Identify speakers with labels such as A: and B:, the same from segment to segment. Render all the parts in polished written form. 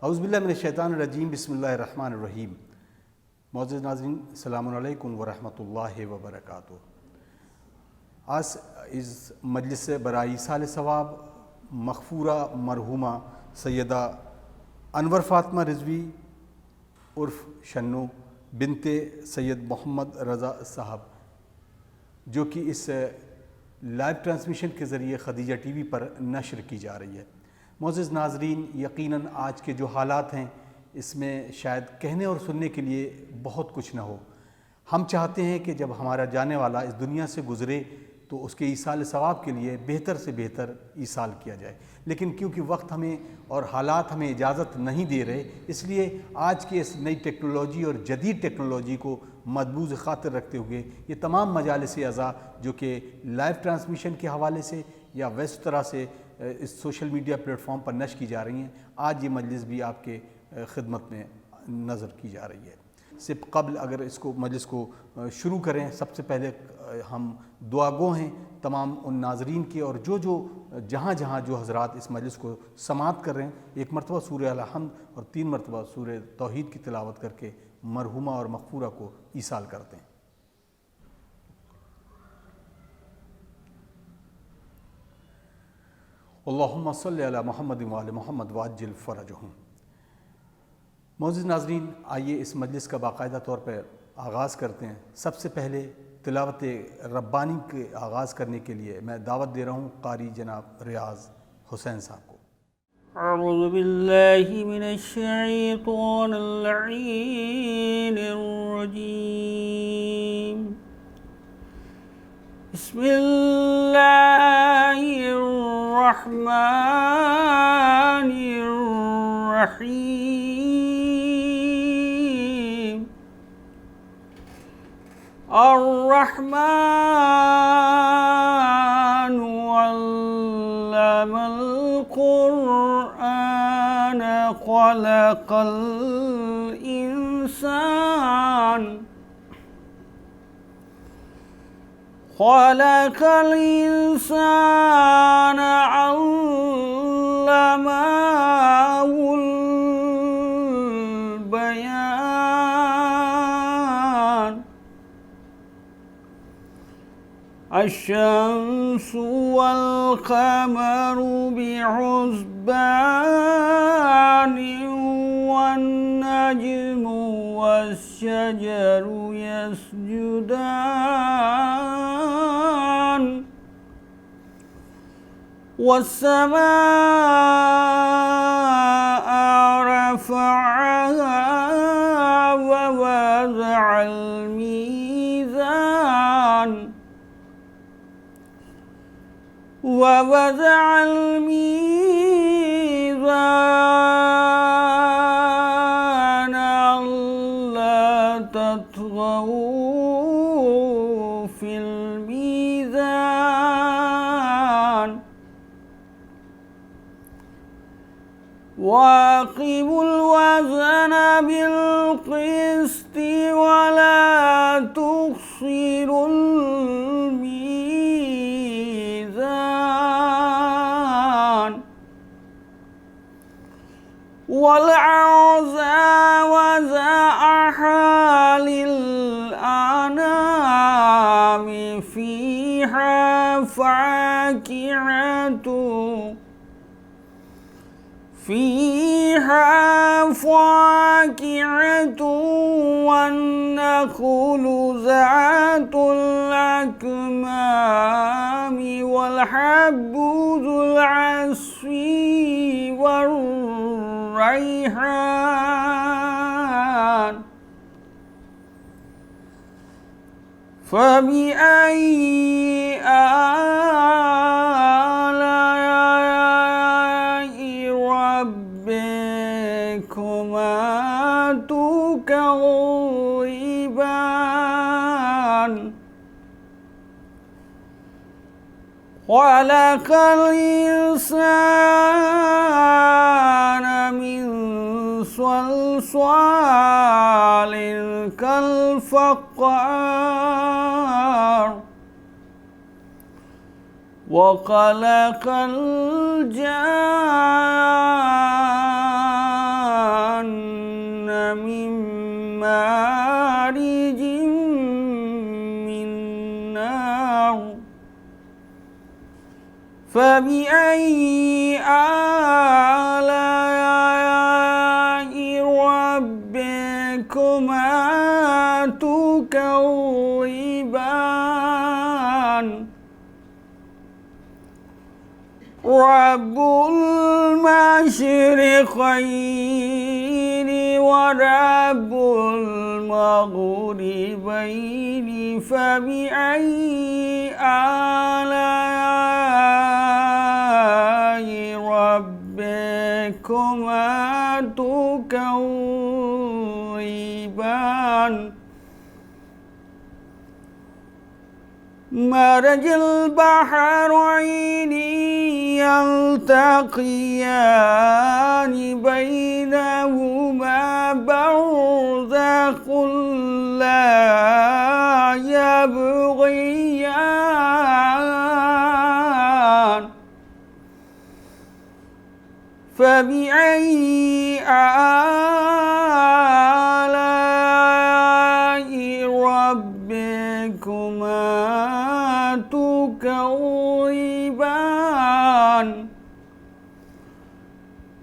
A: اعوذ باللہ من الشیطان الرجیم، بسم اللہ الرحمن الرحیم۔ معزز ناظرین، السلام علیکم ورحمۃ اللہ وبرکاتہ۔ آج اس مجلس برائے ایصال ثواب مغفورہ مرحومہ سیدہ انور فاطمہ رضوی عرف شنو بنت سید محمد رضا صاحب، جو کہ اس لائیو ٹرانسمیشن کے ذریعے خدیجہ ٹی وی پر نشر کی جا رہی ہے۔ معزز ناظرین، یقیناً آج کے جو حالات ہیں اس میں شاید کہنے اور سننے کے لیے بہت کچھ نہ ہو۔ ہم چاہتے ہیں کہ جب ہمارا جانے والا اس دنیا سے گزرے تو اس کے ایصال ثواب کے لیے بہتر سے بہتر ایصال کیا جائے، لیکن کیونکہ وقت ہمیں اور حالات ہمیں اجازت نہیں دے رہے، اس لیے آج کے اس نئی ٹیکنالوجی اور جدید ٹیکنالوجی کو مدبوز خاطر رکھتے ہوئے یہ تمام مجالس اعضاء جو کہ لائیو ٹرانسمیشن کے حوالے سے یا ویسے طرح سے اس سوشل میڈیا پلیٹ فارم پر نشر کی جا رہی ہیں، آج یہ مجلس بھی آپ کے خدمت میں نظر کی جا رہی ہے۔ سے قبل اگر اس کو مجلس کو شروع کریں، سب سے پہلے ہم دعا گو ہیں تمام ان ناظرین کے اور جو جہاں جو حضرات اس مجلس کو سماعت کر رہے ہیں، ایک مرتبہ سورہ الحمد اور 3 مرتبہ سورہ توحید کی تلاوت کر کے مرحومہ اور مغفورہ کو ایصال کرتے ہیں۔ اللہم صلی علی محمد وعلی محمد وعجل فرجہم۔ معزز ناظرین، آئیے اس مجلس کا باقاعدہ طور پر آغاز کرتے ہیں۔ سب سے پہلے تلاوت ربانی کے آغاز کرنے کے لیے میں دعوت دے رہا ہوں قاری جناب ریاض حسین صاحب کو۔
B: اعوذ باللہ من الشیطان اللعین الرجیم، بسم اللہ الرحمن الرحیم۔ الرحمن علم القرآن خلق الإنسان علمه البيان۔ الشمس والقمر بحسبان والنجم والشجر يسجدان والسماء رفعها ووضع الميزان ألا تطغوا في الميزان وأقيموا الوزن بالقسط ولا تخسروا الميزان والأرض وضعها للأنام فيها فاكهة والنخل ذات الأكمام والحب ذو العصف والريحان۔ فبأي آلاء ربكما تكذبان؟ خلق الإنسان من صلصال كالفخار وخلق الجان فبأي آلاء ربكما تكذبان رب المشرقين ورب المغربين فبأي آلاء ربكما تكذبان مرج البحرين يلتقيان بينهما برزخ لا يبغيان فبأي آلاء ربكما تكذبان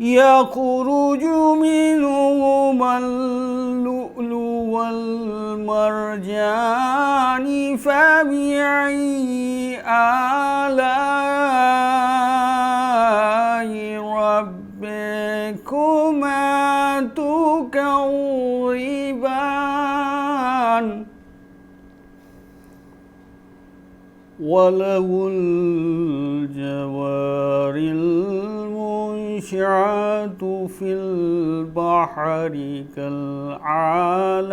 B: يخرج منهما اللؤلؤ والمرجان فبأي آلاء ربكما تكذبان وله الجوار المنشآت في البحر كالأعلام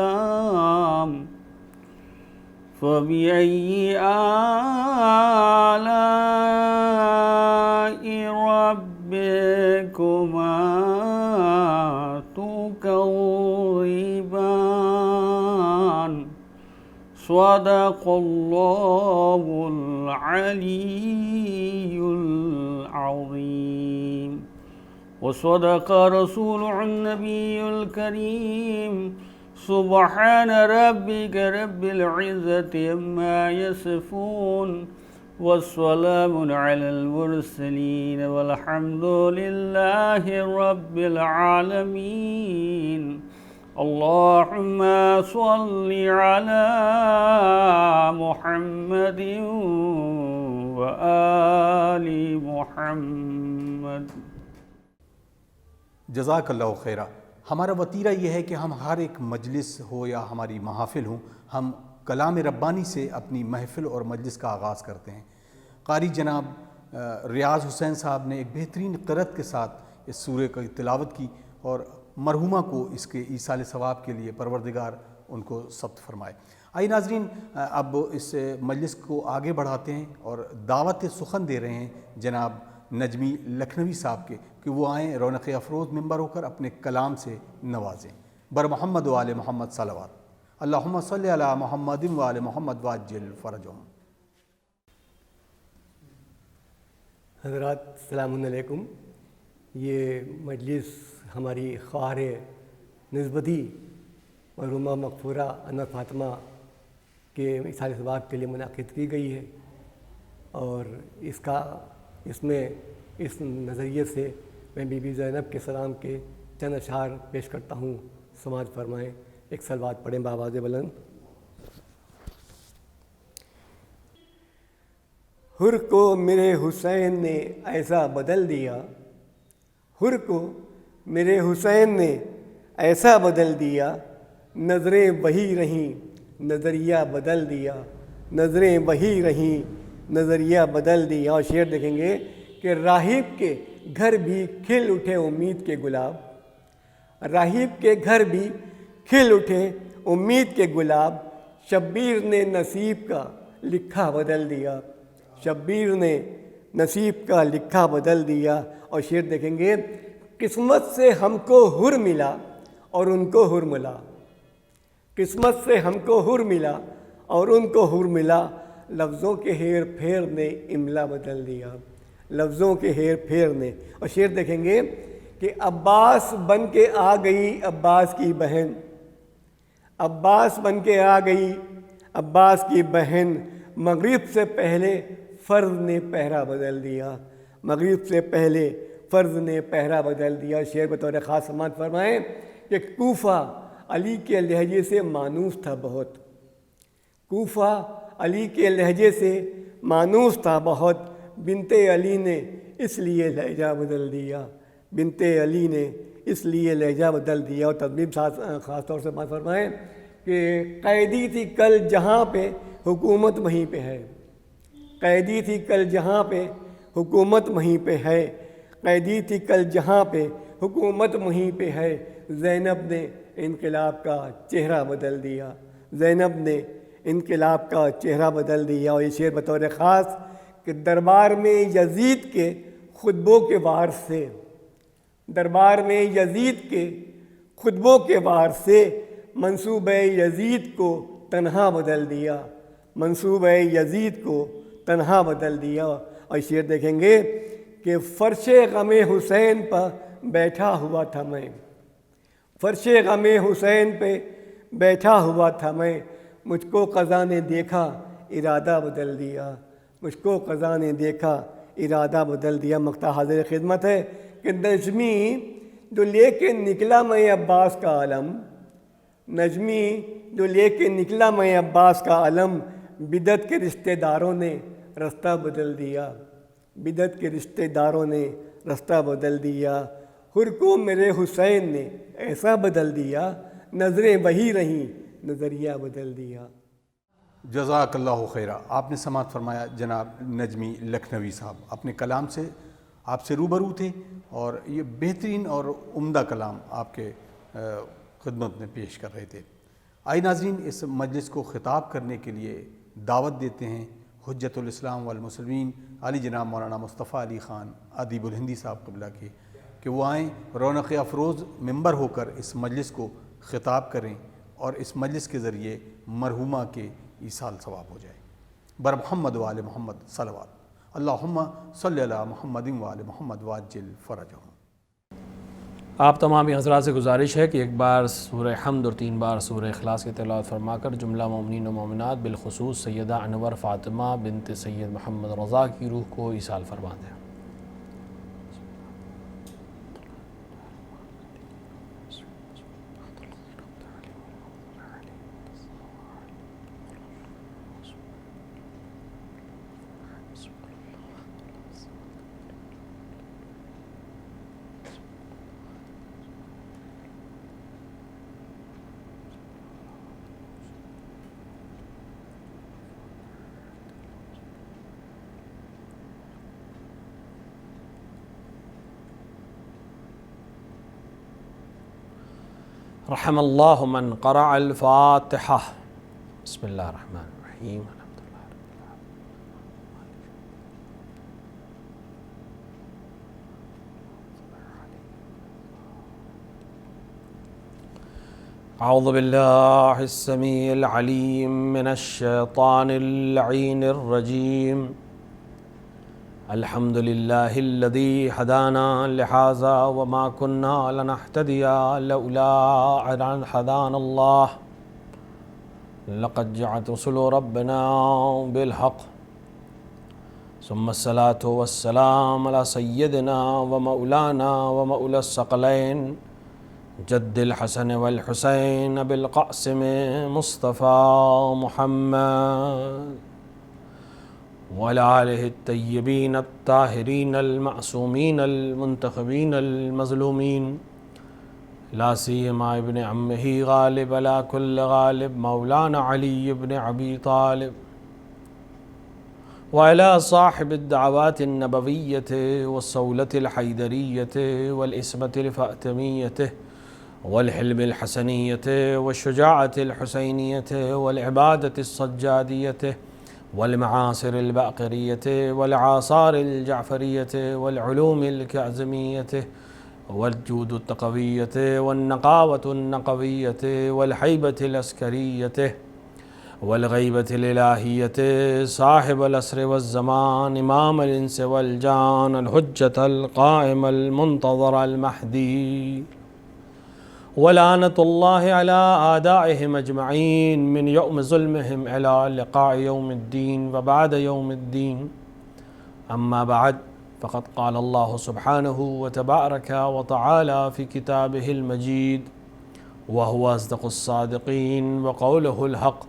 B: فبأي آلاء ربكما تكذبان صدق الله العلي العظيم وصدق رسوله النبي الكريم سبحان ربك رب العزة عما يصفون والسلام على المرسلين والحمد لله رب العالمين اللهم صل على محمد وآل محمد.
A: جزاک اللہ خیرہ. ہمارا وتیرہ یہ ہے کہ ہم ہر ایک مجلس ہو یا ہماری محافل ہوں، ہم کلام ربانی سے اپنی محفل اور مجلس کا آغاز کرتے ہیں. قاری جناب ریاض حسین صاحب نے ایک بہترین قرأت کے ساتھ اس سورہ کی تلاوت کی اور مرحومہ کو اس کے ایصال ثواب کے لیے پروردگار ان کو ثبت فرمائے. آئیے ناظرین، اب اس مجلس کو آگے بڑھاتے ہیں اور دعوت سخن دے رہے ہیں جناب نجمی لکھنوی صاحب کے کہ وہ آئیں رونق افروز ممبر ہو کر اپنے کلام سے نوازیں. بر محمد و آل محمد صلوات. اللہم صلی علی محمد و آل محمد وعجل فرجہم.
C: حضرات السلام علیکم. یہ مجلس ہماری خواہر نسبتی مرحومہ مغفورہ انور فاطمہ کے ایصال ثواب کے لیے منعقد کی گئی ہے، اور اس میں اس نظریے سے میں بی بی زینب کے سلام کے چند اشعار پیش کرتا ہوں. سماعت فرمائیں. ایک صلوات پڑھیں بآواز بلند. حر کو میرے حسین نے ایسا بدل دیا، حر کو میرے حسین نے ایسا بدل دیا، نظریں وہی رہیں نظریہ بدل دیا، نظریں وہی رہیں نظریہ بدل دیا. اور شعر دیکھیں گے کہ راہب کے گھر بھی کھل اٹھے امید کے گلاب، راہب کے گھر بھی کھل اٹھے امید کے گلاب، شبیر نے نصیب کا لکھا بدل دیا، شبیر نے نصیب کا لکھا بدل دیا. اور شعر دیکھیں گے قسمت سے ہم کو حر ملا اور ان کو حر ملا، قسمت سے ہم کو حر ملا اور ان کو حر ملا، لفظوں کے ہیر پھیر نے املا بدل دیا، لفظوں کے ہیر پھیر نے. اور شعر دیکھیں گے کہ عباس بن کے آ گئی عباس کی بہن، عباس بن کے آ گئی عباس کی بہن، مغرب سے پہلے فرض نے پہرا بدل دیا، مغرب سے پہلے فرض نے پہرا بدل دیا۔ شعر بطور خاص سماعت فرمائیں کہ کوفہ علی کے لہجے سے مانوس تھا بہت، کوفہ علی کے لہجے سے مانوس تھا بہت، بنت علی نے اس لیے لہجہ بدل دیا، بنت علی نے اس لیے لہجہ بدل دیا۔ اور تدبیر خاص طور سے بات فرمائیں کہ قیدی تھی کل جہاں پہ حکومت وہیں پہ ہے، قیدی تھی کل جہاں پہ حکومت وہیں پہ ہے، قیدی تھی کل جہاں پہ حکومت وہیں پہ ہے، زینب نے انقلاب کا چہرہ بدل دیا، زینب نے انقلاب کا چہرہ بدل دیا۔ اور یہ شعر بطور خاص کہ دربار میں یزید کے خطبوں کے وار سے، دربار میں یزید کے خطبوں کے وار سے منصوبہ یزید کو تنہا بدل دیا، منصوبہ یزید کو تنہا بدل دیا۔ اور شعر دیکھیں گے کہ فرش غم حسین پر بیٹھا ہوا تھا میں، فرش غم حسین پہ بیٹھا ہوا تھا میں، مجھ کو قضا نے دیکھا ارادہ بدل دیا، مجھ کو قضا نے دیکھا ارادہ بدل دیا۔ مقطع حاضر خدمت ہے کہ نجمی جو لے کے نکلا میں عباس کا علم، نجمی جو لے کے نکلا میں عباس کا علم، بدعت کے رشتہ داروں نے رستہ بدل دیا، بدعت کے رشتہ داروں نے رستہ بدل دیا، حر کو میرے حسین نے ایسا بدل دیا، نظریں وہی رہیں نظریہ بدل دیا۔
A: جزاک اللہ خیرہ۔ آپ نے سماعت فرمایا جناب نجمی لکھنوی صاحب اپنے کلام سے آپ سے روبرو تھے، اور یہ بہترین اور عمدہ کلام آپ کے خدمت میں پیش کر رہے تھے۔ آئی ناظرین، اس مجلس کو خطاب کرنے کے لیے دعوت دیتے ہیں حجت الاسلام والمسلمین علی جناب مولانا مصطفیٰ علی خان ادیب الہندی صاحب قبلہ کے، کہ وہ آئیں، رونق افروز ممبر ہو کر اس مجلس کو خطاب کریں اور اس مجلس کے ذریعے مرحومہ کے ایصال ثواب ہو جائے۔ بر محمد و آل محمد صلوات، اللہم صلی علی محمد و آل محمد واجل فرجہم۔
D: آپ تمام حضرات سے گزارش ہے کہ ایک بار سورہ حمد اور 3 بار سورہ اخلاص کی تلاوت فرما کر جملہ مومنین و مومنات بالخصوص سیدہ انور فاطمہ بنت سید محمد رضا کی روح کو ایصال فرما دیں۔ رحم اللہ من قرأ الفاتحہ۔ بسم اللہ الرحمن الرحیم۔ اعوذ باللہ السمیع العلیم من الشیطان اللعین الرجیم۔ الحمد للہ الذی ہدانا لہذا وما كنا لنہتدی لولا ان ہدانا اللہ لقد جاءت رسل ربنا بالحق ثم الصلاة والسلام علی سیدنا ومولانا ومولا الثقلین جد الحسن والحسین ابی القاسم مصطفیٰ محمد وعلى آلہ الطیبین الطاہرین المعصومین المنتخبین المظلومین لا سیما ابن عمہ غالب علی کل غالب مولانا علی ابن ابی طالب وعلى صاحب الدعوات النبویۃ والصولۃ الحیدریۃ والعصمۃ الفاطمیۃ والحلم الحسنیۃ والشجاعۃ الحسینیۃ والعبادۃ السجادیۃ والمعاصر الباقریۃ والعاصار الجعفریۃ والعلوم الکاظمیۃ والجود التقویۃ والنقاوۃ النقویۃ والحیبۃ العسکریۃ والغیبۃ الالہیۃ صاحب العصر والزمان امام الانس والجان الحجۃ القائم المنتظر المہدی ولعنۃ اللہ علی اعدائہم اجمعین من یوم ظلمہم الی لقاء یوم الدین وبعد یوم الدین اما بعد فقد قال اللہ سبحانہ وتبارک وتعالی فی کتابہ المجید وهو اصدق الصادقین وقولہ الحق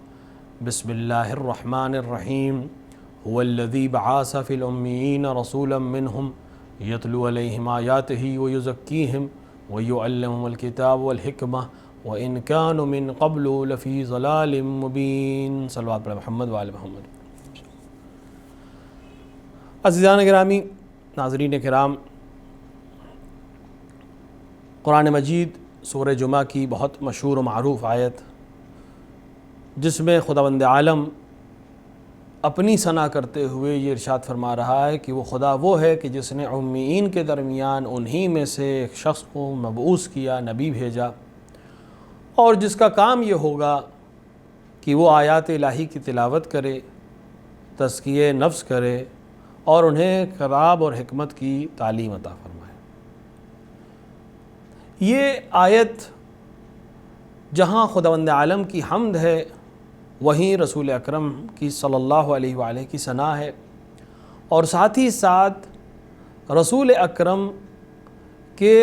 D: بسم اللہ الرحمن الرحیم هو الذی بعث فی الأمیین رسولا منہم یتلو علیہم آیاتہ ویزکیہم ویعلمہم الکتاب والحکمہ وَإِن كَانُوا مِن قَبْلُ لَفِي ضَلَالٍ مُبِينٍ صلوات پر محمد وآل محمد۔ عزیزان گرامی، ناظرین کرام، قرآن مجید سورہ جمعہ کی بہت مشہور و معروف آیت، جس میں خداوند عالم اپنی ثنا کرتے ہوئے یہ ارشاد فرما رہا ہے کہ وہ خدا وہ ہے کہ جس نے امیین کے درمیان انہی میں سے ایک شخص کو مبعوث کیا، نبی بھیجا، اور جس کا کام یہ ہوگا کہ وہ آیات الہی کی تلاوت کرے، تزکیہ نفس کرے اور انہیں کتاب اور حکمت کی تعلیم عطا فرمائے۔ یہ آیت جہاں خداوند عالم کی حمد ہے، وہیں رسول اکرم کی صلی اللہ علیہ وآلہ کی ثنا ہے، اور ساتھ ہی ساتھ رسول اکرم کے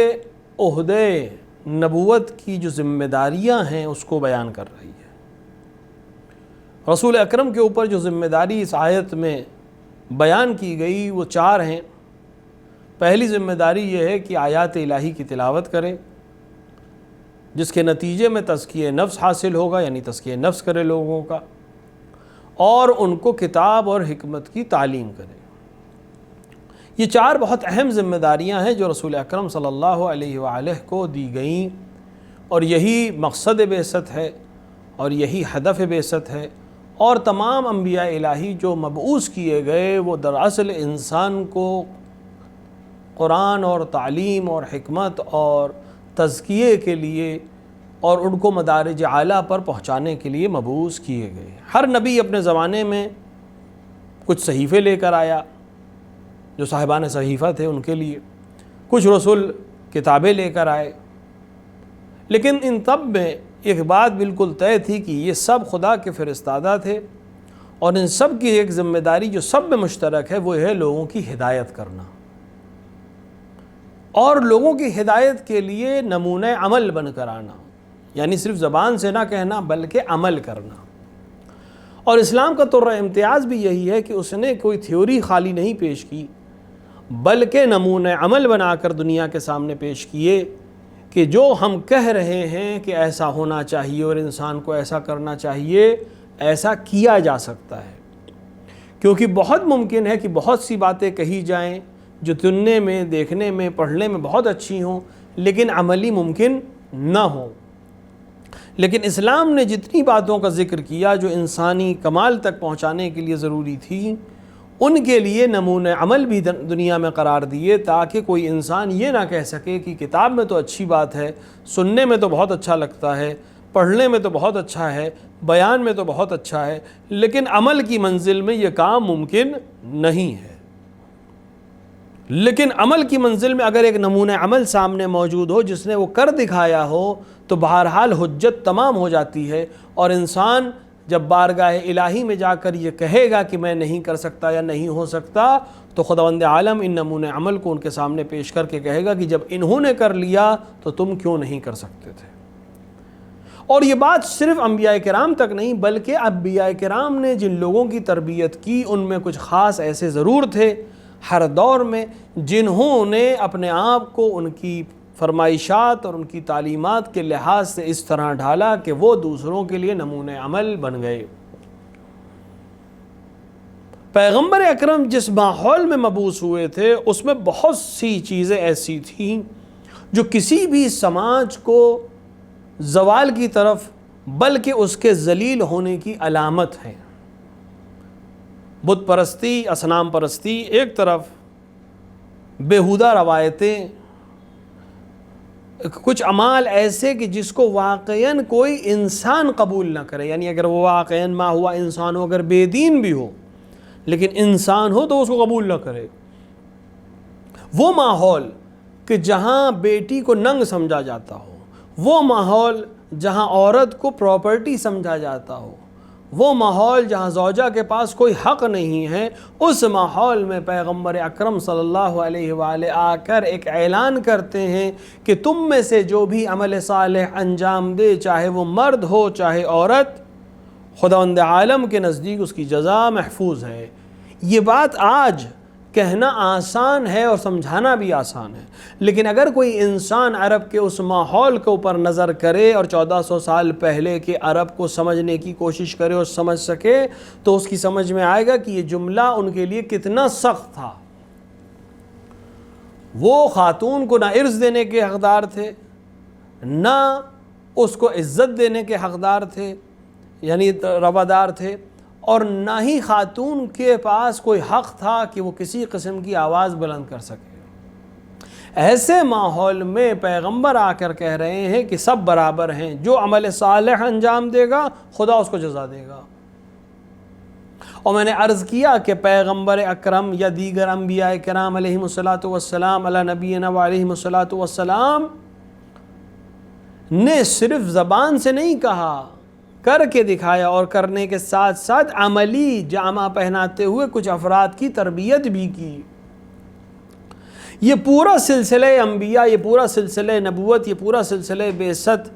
D: عہدے نبوت کی جو ذمہ داریاں ہیں اس کو بیان کر رہی ہے۔ رسول اکرم کے اوپر جو ذمہ داری اس آیت میں بیان کی گئی وہ 4 ہیں۔ پہلی ذمہ داری یہ ہے کہ آیات الہی کی تلاوت کرے، جس کے نتیجے میں تزکیہ نفس حاصل ہوگا، یعنی تزکیہ نفس کرے لوگوں کا، اور ان کو کتاب اور حکمت کی تعلیم کرے۔ یہ 4 بہت اہم ذمہ داریاں ہیں جو رسول اکرم صلی اللہ علیہ وآلہ کو دی گئیں، اور یہی مقصد بعثت ہے اور یہی ہدف بعثت ہے۔ اور تمام انبیاء الہی جو مبعوث کیے گئے وہ دراصل انسان کو قرآن اور تعلیم اور حکمت اور تزکیے کے لیے اور ان کو مدارج اعلیٰ پر پہنچانے کے لیے مبعوث کیے گئے۔ ہر نبی اپنے زمانے میں کچھ صحیفے لے کر آیا، جو صاحبان صحیفہ تھے ان کے لیے، کچھ رسول کتابیں لے کر آئے، لیکن ان تب میں ایک بات بالکل طے تھی کہ یہ سب خدا کے فرستادہ تھے، اور ان سب کی ایک ذمہ داری جو سب میں مشترک ہے وہ ہے لوگوں کی ہدایت کرنا، اور لوگوں کی ہدایت کے لیے نمونہ عمل بن کر آنا، یعنی صرف زبان سے نہ کہنا بلکہ عمل کرنا۔ اور اسلام کا طور امتیاز بھی یہی ہے کہ اس نے کوئی تھیوری خالی نہیں پیش کی، بلکہ نمونہ عمل بنا کر دنیا کے سامنے پیش کیے کہ جو ہم کہہ رہے ہیں کہ ایسا ہونا چاہیے اور انسان کو ایسا کرنا چاہیے، ایسا کیا جا سکتا ہے۔ کیونکہ بہت ممکن ہے کہ بہت سی باتیں کہی جائیں جو سننے میں، دیکھنے میں، پڑھنے میں بہت اچھی ہوں، لیکن عملی ممکن نہ ہوں۔ لیکن اسلام نے جتنی باتوں کا ذکر کیا جو انسانی کمال تک پہنچانے کے لیے ضروری تھی، ان کے لیے نمونہ عمل بھی دنیا میں قرار دیے، تاکہ کوئی انسان یہ نہ کہہ سکے کہ کتاب میں تو اچھی بات ہے، سننے میں تو بہت اچھا لگتا ہے، پڑھنے میں تو بہت اچھا ہے، بیان میں تو بہت اچھا ہے، لیکن عمل کی منزل میں یہ کام ممکن نہیں ہے۔ لیکن عمل کی منزل میں اگر ایک نمونہ عمل سامنے موجود ہو جس نے وہ کر دکھایا ہو تو بہرحال حجت تمام ہو جاتی ہے، اور انسان جب بارگاہ الہی میں جا کر یہ کہے گا کہ میں نہیں کر سکتا یا نہیں ہو سکتا، تو خداوند عالم ان نمونہ عمل کو ان کے سامنے پیش کر کے کہے گا کہ جب انہوں نے کر لیا تو تم کیوں نہیں کر سکتے تھے۔ اور یہ بات صرف انبیاء کرام تک نہیں، بلکہ انبیاء کرام نے جن لوگوں کی تربیت کی ان میں کچھ خاص ایسے ضرور تھے ہر دور میں جنہوں نے اپنے آپ کو ان کی فرمائشات اور ان کی تعلیمات کے لحاظ سے اس طرح ڈھالا کہ وہ دوسروں کے لیے نمونہ عمل بن گئے۔ پیغمبر اکرم جس ماحول میں مبعوث ہوئے تھے اس میں بہت سی چیزیں ایسی تھیں جو کسی بھی سماج کو زوال کی طرف بلکہ اس کے ذلیل ہونے کی علامت ہے۔ بت پرستی، اصنام پرستی ایک طرف، بیہودہ روایتیں، کچھ اعمال ایسے کہ جس کو واقعاً کوئی انسان قبول نہ کرے، یعنی اگر وہ واقعاً ما ہوا انسان ہو، اگر بے دین بھی ہو لیکن انسان ہو تو اس کو قبول نہ کرے۔ وہ ماحول کہ جہاں بیٹی کو ننگ سمجھا جاتا ہو، وہ ماحول جہاں عورت کو پراپرٹی سمجھا جاتا ہو، وہ ماحول جہاں زوجہ کے پاس کوئی حق نہیں ہے، اس ماحول میں پیغمبر اکرم صلی اللہ علیہ وآلہ آ کر ایک اعلان کرتے ہیں کہ تم میں سے جو بھی عمل صالح انجام دے، چاہے وہ مرد ہو چاہے عورت، خداوند عالم کے نزدیک اس کی جزا محفوظ ہے۔ یہ بات آج کہنا آسان ہے اور سمجھانا بھی آسان ہے، لیکن اگر کوئی انسان عرب کے اس ماحول کے اوپر نظر کرے اور 1400 سال پہلے کے عرب کو سمجھنے کی کوشش کرے اور سمجھ سکے تو اس کی سمجھ میں آئے گا کہ یہ جملہ ان کے لیے کتنا سخت تھا۔ وہ خاتون کو نہ عرض دینے کے حقدار تھے، نہ اس کو عزت دینے کے حقدار تھے، یعنی روادار تھے، اور نہ ہی خاتون کے پاس کوئی حق تھا کہ وہ کسی قسم کی آواز بلند کر سکے۔ ایسے ماحول میں پیغمبر آ کر کہہ رہے ہیں کہ سب برابر ہیں، جو عمل صالح انجام دے گا خدا اس کو جزا دے گا۔ اور میں نے عرض کیا کہ پیغمبر اکرم یا دیگر انبیاء کرام علیہم الصلاۃ والسلام علی نبینا وعلیہم الصلاۃ والسلام نے صرف زبان سے نہیں کہا، کر کے دکھایا، اور کرنے کے ساتھ ساتھ عملی جامہ پہناتے ہوئے کچھ افراد کی تربیت بھی کی۔ یہ پورا سلسلہ انبیاء، یہ پورا سلسلہ نبوت، یہ پورا سلسلہ بعثت،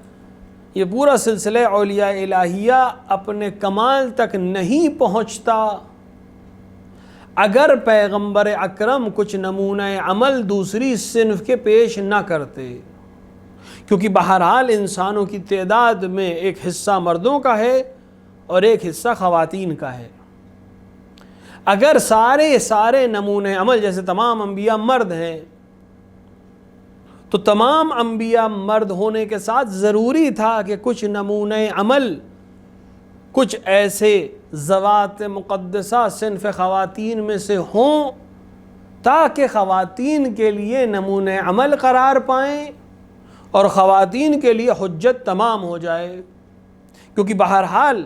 D: یہ پورا سلسلہ اولیاء الہیہ اپنے کمال تک نہیں پہنچتا اگر پیغمبر اکرم کچھ نمونہ عمل دوسری صنف کے پیش نہ کرتے، کیونکہ بہرحال انسانوں کی تعداد میں ایک حصہ مردوں کا ہے اور ایک حصہ خواتین کا ہے۔ اگر سارے نمونے عمل، جیسے تمام انبیاء مرد ہیں تو تمام انبیاء مرد ہونے کے ساتھ ضروری تھا کہ کچھ نمونے عمل کچھ ایسے ذوات مقدسہ صنف خواتین میں سے ہوں تاکہ خواتین کے لیے نمونے عمل قرار پائیں اور خواتین کے لیے حجت تمام ہو جائے، کیونکہ بہرحال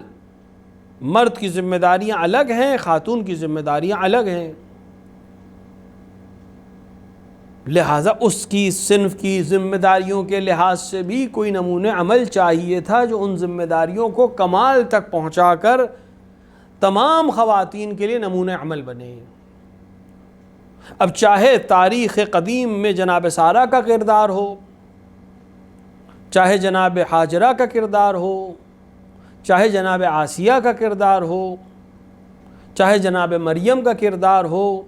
D: مرد کی ذمہ داریاں الگ ہیں، خاتون کی ذمہ داریاں الگ ہیں، لہٰذا اس کی صنف کی ذمہ داریوں کے لحاظ سے بھی کوئی نمونہ عمل چاہیے تھا جو ان ذمہ داریوں کو کمال تک پہنچا کر تمام خواتین کے لیے نمونہ عمل بنے۔ اب چاہے تاریخ قدیم میں جناب سارہ کا کردار ہو، چاہے جناب حاجرہ کا کردار ہو، چاہے جناب آسیہ کا کردار ہو، چاہے جناب مریم کا کردار ہو،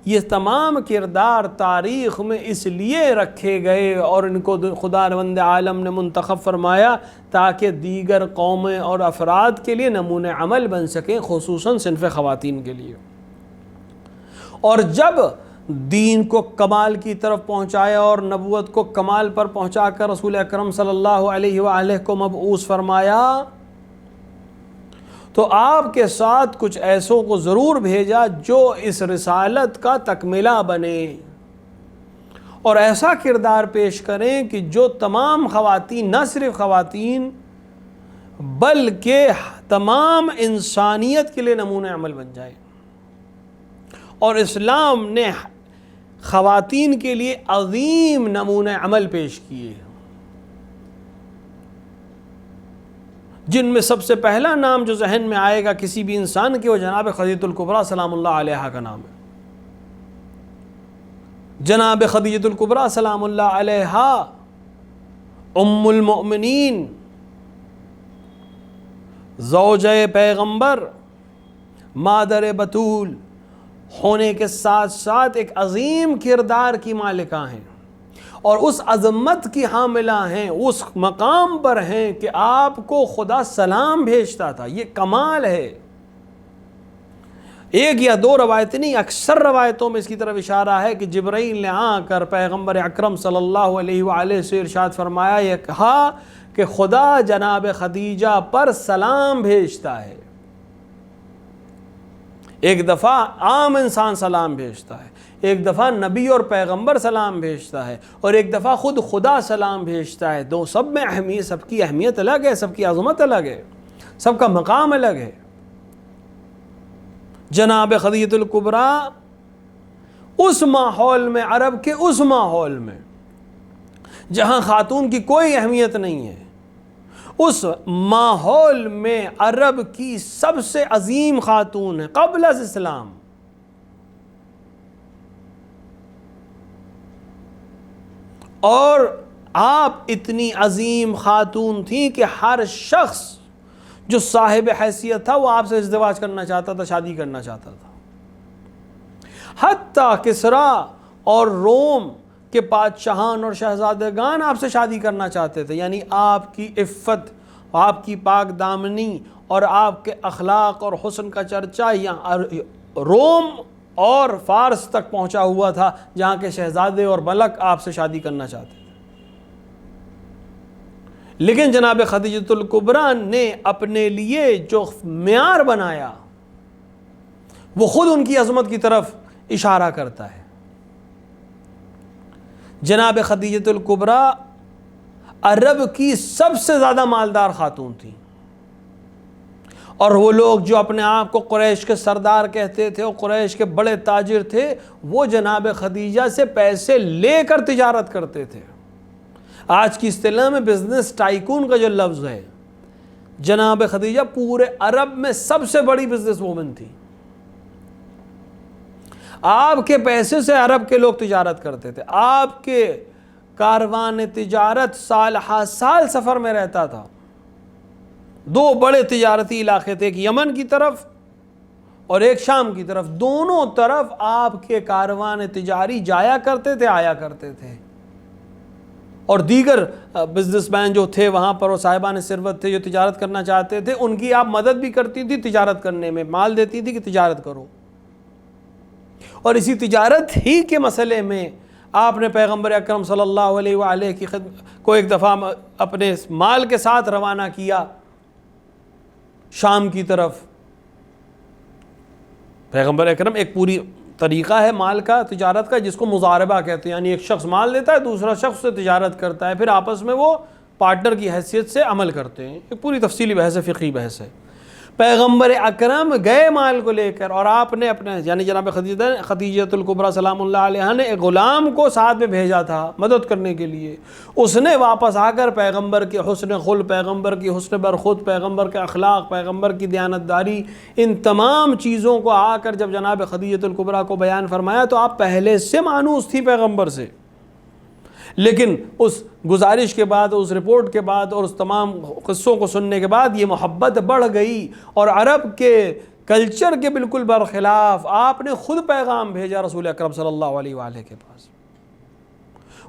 D: یہ تمام کردار تاریخ میں اس لیے رکھے گئے اور ان کو خداوند عالم نے منتخب فرمایا تاکہ دیگر قومیں اور افراد کے لیے نمونہ عمل بن سکیں، خصوصاً صنف خواتین کے لیے۔ اور جب دین کو کمال کی طرف پہنچایا اور نبوت کو کمال پر پہنچا کر رسول اکرم صلی اللہ علیہ وآلہ کو مبعوث فرمایا تو آپ کے ساتھ کچھ ایسوں کو ضرور بھیجا جو اس رسالت کا تکملہ بنے اور ایسا کردار پیش کریں کہ جو تمام خواتین، نہ صرف خواتین بلکہ تمام انسانیت کے لیے نمونہ عمل بن جائے۔ اور اسلام نے خواتین کے لیے عظیم نمونہ عمل پیش کیے، جن میں سب سے پہلا نام جو ذہن میں آئے گا کسی بھی انسان کے وہ جناب خدیجہ الکبریٰ سلام اللہ علیہا کا نام ہے۔ جناب خدیجہ الکبریٰ سلام اللہ علیہا ام المؤمنین، زوجہ پیغمبر، مادر بتول ہونے کے ساتھ ساتھ ایک عظیم کردار کی مالکہ ہیں اور اس عظمت کی حاملہ ہیں، اس مقام پر ہیں کہ آپ کو خدا سلام بھیجتا تھا۔ یہ کمال ہے۔ ایک یا دو روایتیں نہیں، اکثر روایتوں میں اس کی طرف اشارہ ہے کہ جبرائیل نے آ کر پیغمبر اکرم صلی اللہ علیہ وآلہ سے ارشاد فرمایا، یہ کہا کہ خدا جناب خدیجہ پر سلام بھیجتا ہے۔ ایک دفعہ عام انسان سلام بھیجتا ہے، ایک دفعہ نبی اور پیغمبر سلام بھیجتا ہے، اور ایک دفعہ خود خدا سلام بھیجتا ہے۔ دو سب میں اہمیت، سب کی اہمیت الگ ہے، سب کی عظمت الگ ہے، سب کا مقام الگ ہے۔ جناب خدیجہ الکبریٰ اس ماحول میں، عرب کے اس ماحول میں جہاں خاتون کی کوئی اہمیت نہیں ہے، اس ماحول میں عرب کی سب سے عظیم خاتون ہے قبل از اسلام. اور آپ اتنی عظیم خاتون تھیں کہ ہر شخص جو صاحب حیثیت تھا وہ آپ سے ازدواج کرنا چاہتا تھا، شادی کرنا چاہتا تھا. حتیٰ کسریٰ اور روم کے بادشاہان اور شہزادگان آپ سے شادی کرنا چاہتے تھے. یعنی آپ کی عفت، آپ کی پاک دامنی اور آپ کے اخلاق اور حسن کا چرچا یہاں روم اور فارس تک پہنچا ہوا تھا، جہاں کے شہزادے اور ملک آپ سے شادی کرنا چاہتے تھے. لیکن جناب خدیجۃ الکبریٰ نے اپنے لیے جو معیار بنایا وہ خود ان کی عظمت کی طرف اشارہ کرتا ہے. جناب خدیجۃ الکبریٰ عرب کی سب سے زیادہ مالدار خاتون تھیں، اور وہ لوگ جو اپنے آپ کو قریش کے سردار کہتے تھے اور قریش کے بڑے تاجر تھے، وہ جناب خدیجہ سے پیسے لے کر تجارت کرتے تھے. آج کی اصطلاح میں بزنس ٹائکون کا جو لفظ ہے، جناب خدیجہ پورے عرب میں سب سے بڑی بزنس وومن تھی. آپ کے پیسے سے عرب کے لوگ تجارت کرتے تھے. آپ کے کاروان تجارت سال ہا سال سفر میں رہتا تھا. دو بڑے تجارتی علاقے تھے، ایک یمن کی طرف اور ایک شام کی طرف. دونوں طرف آپ کے کاروان تجاری جایا کرتے تھے، آیا کرتے تھے. اور دیگر بزنس مین جو تھے وہاں پر، اور صاحبان ثروت تھے جو تجارت کرنا چاہتے تھے، ان کی آپ مدد بھی کرتی تھی تجارت کرنے میں، مال دیتی تھی کہ تجارت کرو. اور اسی تجارت ہی کے مسئلے میں آپ نے پیغمبر اکرم صلی اللہ علیہ وآلہ کی خدمت کو ایک دفعہ اپنے مال کے ساتھ روانہ کیا شام کی طرف. پیغمبر اکرم ایک پوری طریقہ ہے مال کا، تجارت کا، جس کو مضاربہ کہتے ہیں. یعنی ایک شخص مال دیتا ہے، دوسرا شخص سے تجارت کرتا ہے، پھر آپس میں وہ پارٹنر کی حیثیت سے عمل کرتے ہیں. ایک پوری تفصیلی بحث ہے، فقہی بحث ہے. پیغمبر اکرم گئے مال کو لے کر، اور آپ نے اپنے یعنی جناب خدیجۃ الکبریٰ سلام اللہ علیہا نے ایک غلام کو ساتھ میں بھیجا تھا مدد کرنے کے لیے. اس نے واپس آ کر پیغمبر کے حسن خلق، پیغمبر کی حسن برخط، پیغمبر کے اخلاق، پیغمبر کی دیانتداری، ان تمام چیزوں کو آ کر جب جناب خدیجۃ الکبریٰ کو بیان فرمایا تو آپ پہلے سے مانوس تھی پیغمبر سے. لیکن اس گزارش کے بعد، اس رپورٹ کے بعد اور اس تمام قصوں کو سننے کے بعد یہ محبت بڑھ گئی، اور عرب کے کلچر کے بالکل برخلاف آپ نے خود پیغام بھیجا رسول اکرم صلی اللہ علیہ وآلہ کے پاس.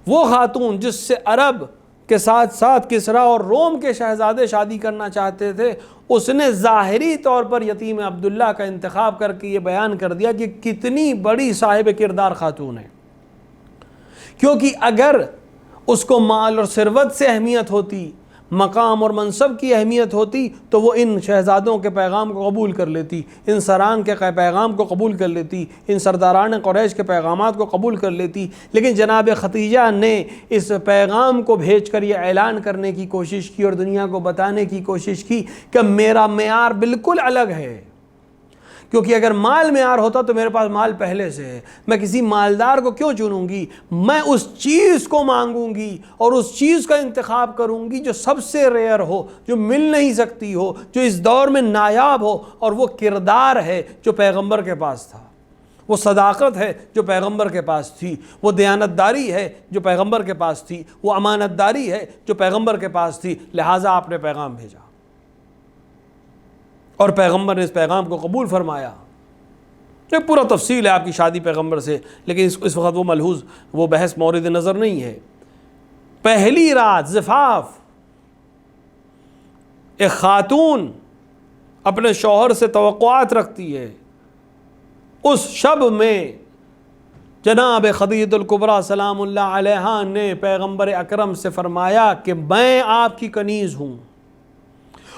D: وہ خاتون جس سے عرب کے ساتھ ساتھ کسریٰ اور روم کے شہزادے شادی کرنا چاہتے تھے، اس نے ظاہری طور پر یتیم عبداللہ کا انتخاب کر کے یہ بیان کر دیا کہ کتنی بڑی صاحب کردار خاتون ہے. کیونکہ اگر اس کو مال اور ثروت سے اہمیت ہوتی، مقام اور منصب کی اہمیت ہوتی، تو وہ ان شہزادوں کے پیغام کو قبول کر لیتی، ان سران کے پیغام کو قبول کر لیتی، ان سرداران قریش کے پیغامات کو قبول کر لیتی. لیکن جناب خدیجہ نے اس پیغام کو بھیج کر یہ اعلان کرنے کی کوشش کی اور دنیا کو بتانے کی کوشش کی کہ میرا معیار بالکل الگ ہے. کیونکہ اگر مال معیار ہوتا تو میرے پاس مال پہلے سے ہے، میں کسی مالدار کو کیوں چنوں گی؟ میں اس چیز کو مانگوں گی اور اس چیز کا انتخاب کروں گی جو سب سے ریئر ہو، جو مل نہیں سکتی ہو، جو اس دور میں نایاب ہو. اور وہ کردار ہے جو پیغمبر کے پاس تھا، وہ صداقت ہے جو پیغمبر کے پاس تھی، وہ دیانتداری ہے جو پیغمبر کے پاس تھی، وہ امانت داری ہے جو پیغمبر کے پاس تھی. لہٰذا آپ نے پیغام بھیجا اور پیغمبر نے اس پیغام کو قبول فرمایا. ایک پورا تفصیل ہے آپ کی شادی پیغمبر سے، لیکن اس وقت وہ ملحوظ، وہ بحث مورد نظر نہیں ہے. پہلی رات زفاف، ایک خاتون اپنے شوہر سے توقعات رکھتی ہے. اس شب میں جناب خدیجۃ الکبریٰ سلام اللہ علیہا نے پیغمبر اکرم سے فرمایا کہ میں آپ کی کنیز ہوں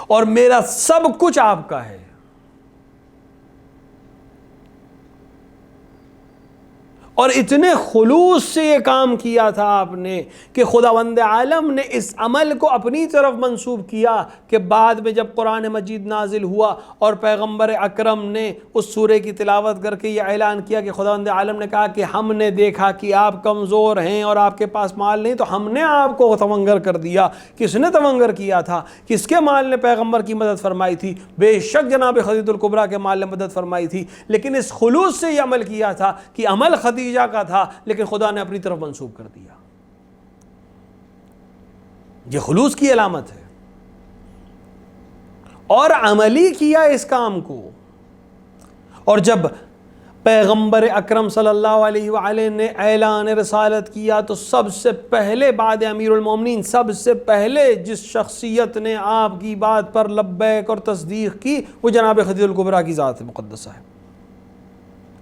D: اور میرا سب کچھ آپ کا ہے. اور اتنے خلوص سے یہ کام کیا تھا آپ نے کہ خداوند عالم نے اس عمل کو اپنی طرف منسوب کیا کہ بعد میں جب قرآن مجید نازل ہوا اور پیغمبر اکرم نے اس سورے کی تلاوت کر کے یہ اعلان کیا کہ خداوند عالم نے کہا کہ ہم نے دیکھا کہ آپ کمزور ہیں اور آپ کے پاس مال نہیں، تو ہم نے آپ کو تونگر کر دیا۔ کس نے تونگر کیا تھا؟ کس کے مال نے پیغمبر کی مدد فرمائی تھی؟ بے شک جناب خدیجہ الکبریٰ کے مال نے مدد فرمائی تھی، لیکن اس خلوص سے یہ عمل کیا تھا کہ عمل خدیجہ کا تھا لیکن خدا نے اپنی طرف منسوب کر دیا۔ یہ خلوص کی علامت ہے، اور عملی کیا اس کام کو۔ اور جب پیغمبر اکرم صلی اللہ علیہ وآلہ نے اعلان رسالت کیا تو سب سے پہلے بعد امیر المومنین سب سے پہلے جس شخصیت نے آپ کی بات پر لبیک اور تصدیق کی وہ جناب خدیجہ الکبریٰ کی ذات مقدسہ ہے۔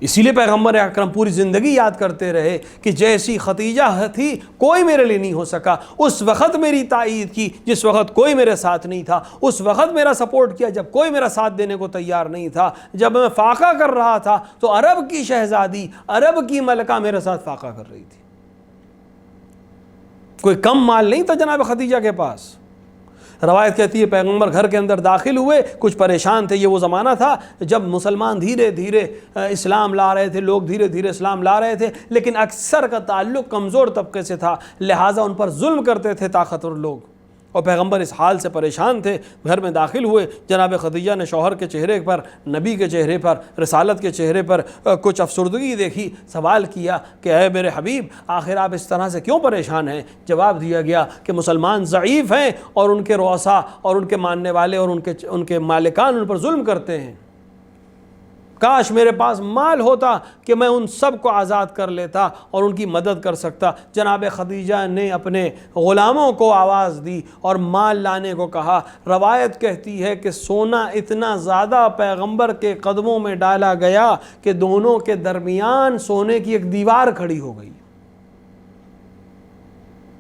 D: اسی لیے پیغمبر اکرم پوری زندگی یاد کرتے رہے کہ جیسی خدیجہ تھی کوئی میرے لیے نہیں ہو سکا، اس وقت میری تائید کی جس وقت کوئی میرے ساتھ نہیں تھا، اس وقت میرا سپورٹ کیا جب کوئی میرا ساتھ دینے کو تیار نہیں تھا، جب میں فاقہ کر رہا تھا تو عرب کی شہزادی، عرب کی ملکہ میرے ساتھ فاقہ کر رہی تھی۔ کوئی کم مال نہیں تھا جناب خدیجہ کے پاس۔ روایت کہتی ہے پیغمبر گھر کے اندر داخل ہوئے، کچھ پریشان تھے۔ یہ وہ زمانہ تھا جب مسلمان دھیرے دھیرے اسلام لا رہے تھے، لوگ دھیرے دھیرے اسلام لا رہے تھے، لیکن اکثر کا تعلق کمزور طبقے سے تھا، لہٰذا ان پر ظلم کرتے تھے طاقتور لوگ، اور پیغمبر اس حال سے پریشان تھے۔ گھر میں داخل ہوئے، جناب خدیجہ نے شوہر کے چہرے پر، نبی کے چہرے پر، رسالت کے چہرے پر کچھ افسردگی دیکھی، سوال کیا کہ اے میرے حبیب آخر آپ اس طرح سے کیوں پریشان ہیں؟ جواب دیا گیا کہ مسلمان ضعیف ہیں اور ان کے رؤسا اور ان کے ماننے والے اور ان کے مالکان ان پر ظلم کرتے ہیں۔ کاش میرے پاس مال ہوتا کہ میں ان سب کو آزاد کر لیتا اور ان کی مدد کر سکتا۔ جناب خدیجہ نے اپنے غلاموں کو آواز دی اور مال لانے کو کہا۔ روایت کہتی ہے کہ سونا اتنا زیادہ پیغمبر کے قدموں میں ڈالا گیا کہ دونوں کے درمیان سونے کی ایک دیوار کھڑی ہو گئی۔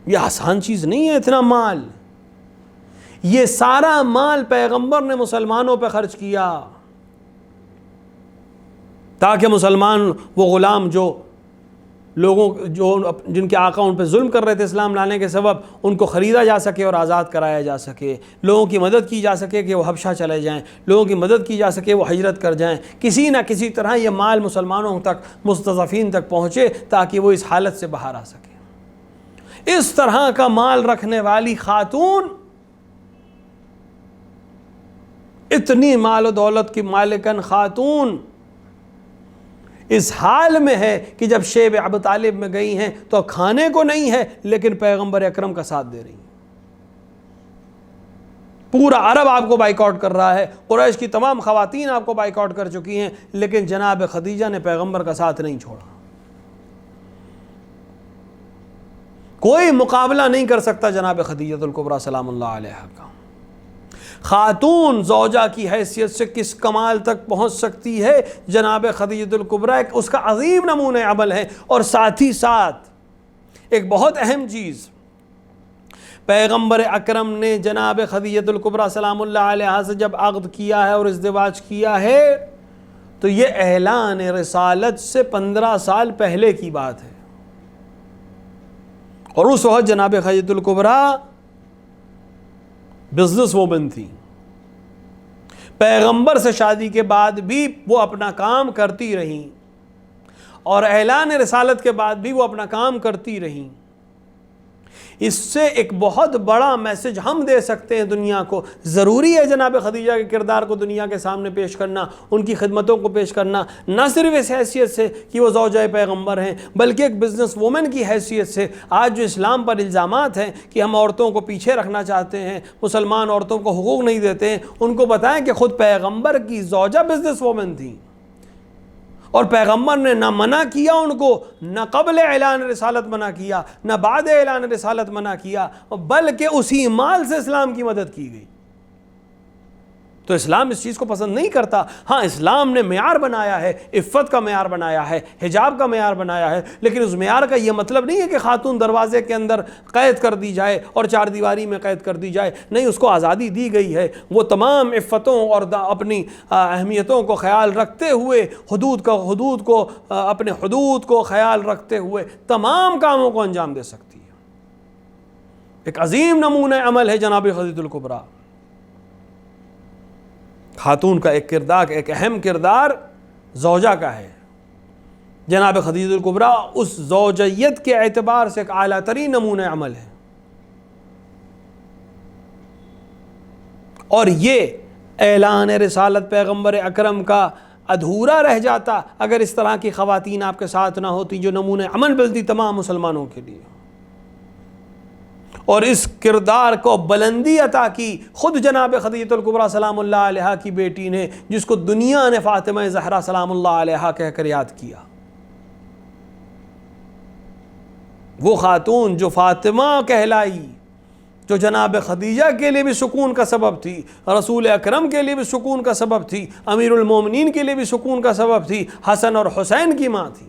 D: یہ آسان چیز نہیں ہے اتنا مال۔ یہ سارا مال پیغمبر نے مسلمانوں پہ خرچ کیا تاکہ مسلمان وہ غلام جو جن کے آقا ان پہ ظلم کر رہے تھے اسلام لانے کے سبب، ان کو خریدا جا سکے اور آزاد کرایا جا سکے، لوگوں کی مدد کی جا سکے کہ وہ حبشہ چلے جائیں، لوگوں کی مدد کی جا سکے وہ ہجرت کر جائیں، کسی نہ کسی طرح یہ مال مسلمانوں تک، مستضعفین تک پہنچے تاکہ وہ اس حالت سے باہر آ سکے۔ اس طرح کا مال رکھنے والی خاتون، اتنی مال و دولت کی مالکن خاتون اس حال میں ہے کہ جب شیب ابو طالب میں گئی ہیں تو کھانے کو نہیں ہے لیکن پیغمبر اکرم کا ساتھ دے رہی ہیں۔ پورا عرب آپ کو بائیکاٹ کر رہا ہے، قریش کی تمام خواتین آپ کو بائیکاٹ کر چکی ہیں، لیکن جناب خدیجہ نے پیغمبر کا ساتھ نہیں چھوڑا۔ کوئی مقابلہ نہیں کر سکتا جناب خدیجہ الکبریٰ سلام اللہ علیہا کا۔ خاتون زوجہ کی حیثیت سے کس کمال تک پہنچ سکتی ہے جناب خدیجہ الکبریٰ، اس کا عظیم نمونہ عمل ہے۔ اور ساتھ ہی ساتھ ایک بہت اہم چیز، پیغمبر اکرم نے جناب خدیجہ الکبریٰ سلام اللہ علیہا سے جب عقد کیا ہے اور ازدواج کیا ہے تو یہ اعلان رسالت سے 15 سال پہلے کی بات ہے، اور اس وقت جناب خدیجہ الکبریٰ بزنس وومن تھی۔ پیغمبر سے شادی کے بعد بھی وہ اپنا کام کرتی رہیں، اور اعلان رسالت کے بعد بھی وہ اپنا کام کرتی رہیں۔ اس سے ایک بہت بڑا میسج ہم دے سکتے ہیں دنیا کو۔ ضروری ہے جناب خدیجہ کے کردار کو دنیا کے سامنے پیش کرنا، ان کی خدمتوں کو پیش کرنا، نہ صرف اس حیثیت سے کہ وہ زوجہ پیغمبر ہیں بلکہ ایک بزنس وومن کی حیثیت سے۔ آج جو اسلام پر الزامات ہیں کہ ہم عورتوں کو پیچھے رکھنا چاہتے ہیں، مسلمان عورتوں کو حقوق نہیں دیتے ہیں، ان کو بتائیں کہ خود پیغمبر کی زوجہ بزنس وومن تھی، اور پیغمبر نے نہ منع کیا ان کو، نہ قبل اعلان رسالت منع کیا، نہ بعد اعلان رسالت منع کیا، بلکہ اسی مال سے اسلام کی مدد کی گئی۔ تو اسلام اس چیز کو پسند نہیں کرتا۔ ہاں اسلام نے معیار بنایا ہے، عفت کا معیار بنایا ہے، حجاب کا معیار بنایا ہے، لیکن اس معیار کا یہ مطلب نہیں ہے کہ خاتون دروازے کے اندر قید کر دی جائے اور چار دیواری میں قید کر دی جائے، نہیں، اس کو آزادی دی گئی ہے۔ وہ تمام عفتوں اور اپنی اہمیتوں کو خیال رکھتے ہوئے، حدود کو اپنے حدود کو خیال رکھتے ہوئے تمام کاموں کو انجام دے سکتی ہے۔ ایک عظیم نمونہ عمل ہے جناب خدیجہ الکبریٰ۔ خاتون کا ایک اہم کردار زوجہ کا ہے۔ جناب خدیجہ الکبریٰ اس زوجیت کے اعتبار سے ایک اعلیٰ ترین نمونہ عمل ہے، اور یہ اعلان رسالت پیغمبر اکرم کا ادھورا رہ جاتا اگر اس طرح کی خواتین آپ کے ساتھ نہ ہوتی جو نمونہ عمل ملتی تمام مسلمانوں کے لیے۔ اور اس کردار کو بلندی عطا کی خود جناب خدیجہ الکبریٰ سلام اللہ علیہا کی بیٹی نے، جس کو دنیا نے فاطمہ زہرا سلام اللہ علیہا کہہ کر یاد کیا۔ وہ خاتون جو فاطمہ کہلائی، جو جناب خدیجہ کے لیے بھی سکون کا سبب تھی، رسول اکرم کے لیے بھی سکون کا سبب تھی، امیر المومنین کے لیے بھی سکون کا سبب تھی، حسن اور حسین کی ماں تھی۔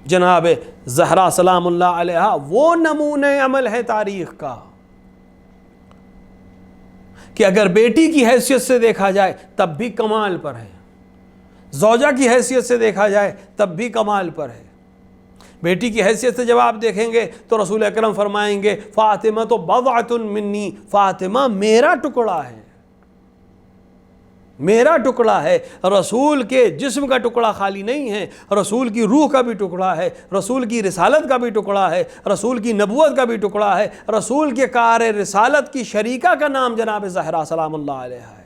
D: جناب زہرا سلام اللہ علیہا وہ نمونہ عمل ہے تاریخ کا کہ اگر بیٹی کی حیثیت سے دیکھا جائے تب بھی کمال پر ہے، زوجہ کی حیثیت سے دیکھا جائے تب بھی کمال پر ہے۔ بیٹی کی حیثیت سے جب آپ دیکھیں گے تو رسول اکرم فرمائیں گے فاطمہ تو بضعۃ منی، فاطمہ میرا ٹکڑا ہے، میرا ٹکڑا ہے۔ رسول کے جسم کا ٹکڑا خالی نہیں ہے، رسول کی روح کا بھی ٹکڑا ہے، رسول کی رسالت کا بھی ٹکڑا ہے، رسول کی نبوت کا بھی ٹکڑا ہے، رسول کے کار رسالت کی شریکہ کا نام جناب زہرا سلام اللہ علیہا ہے۔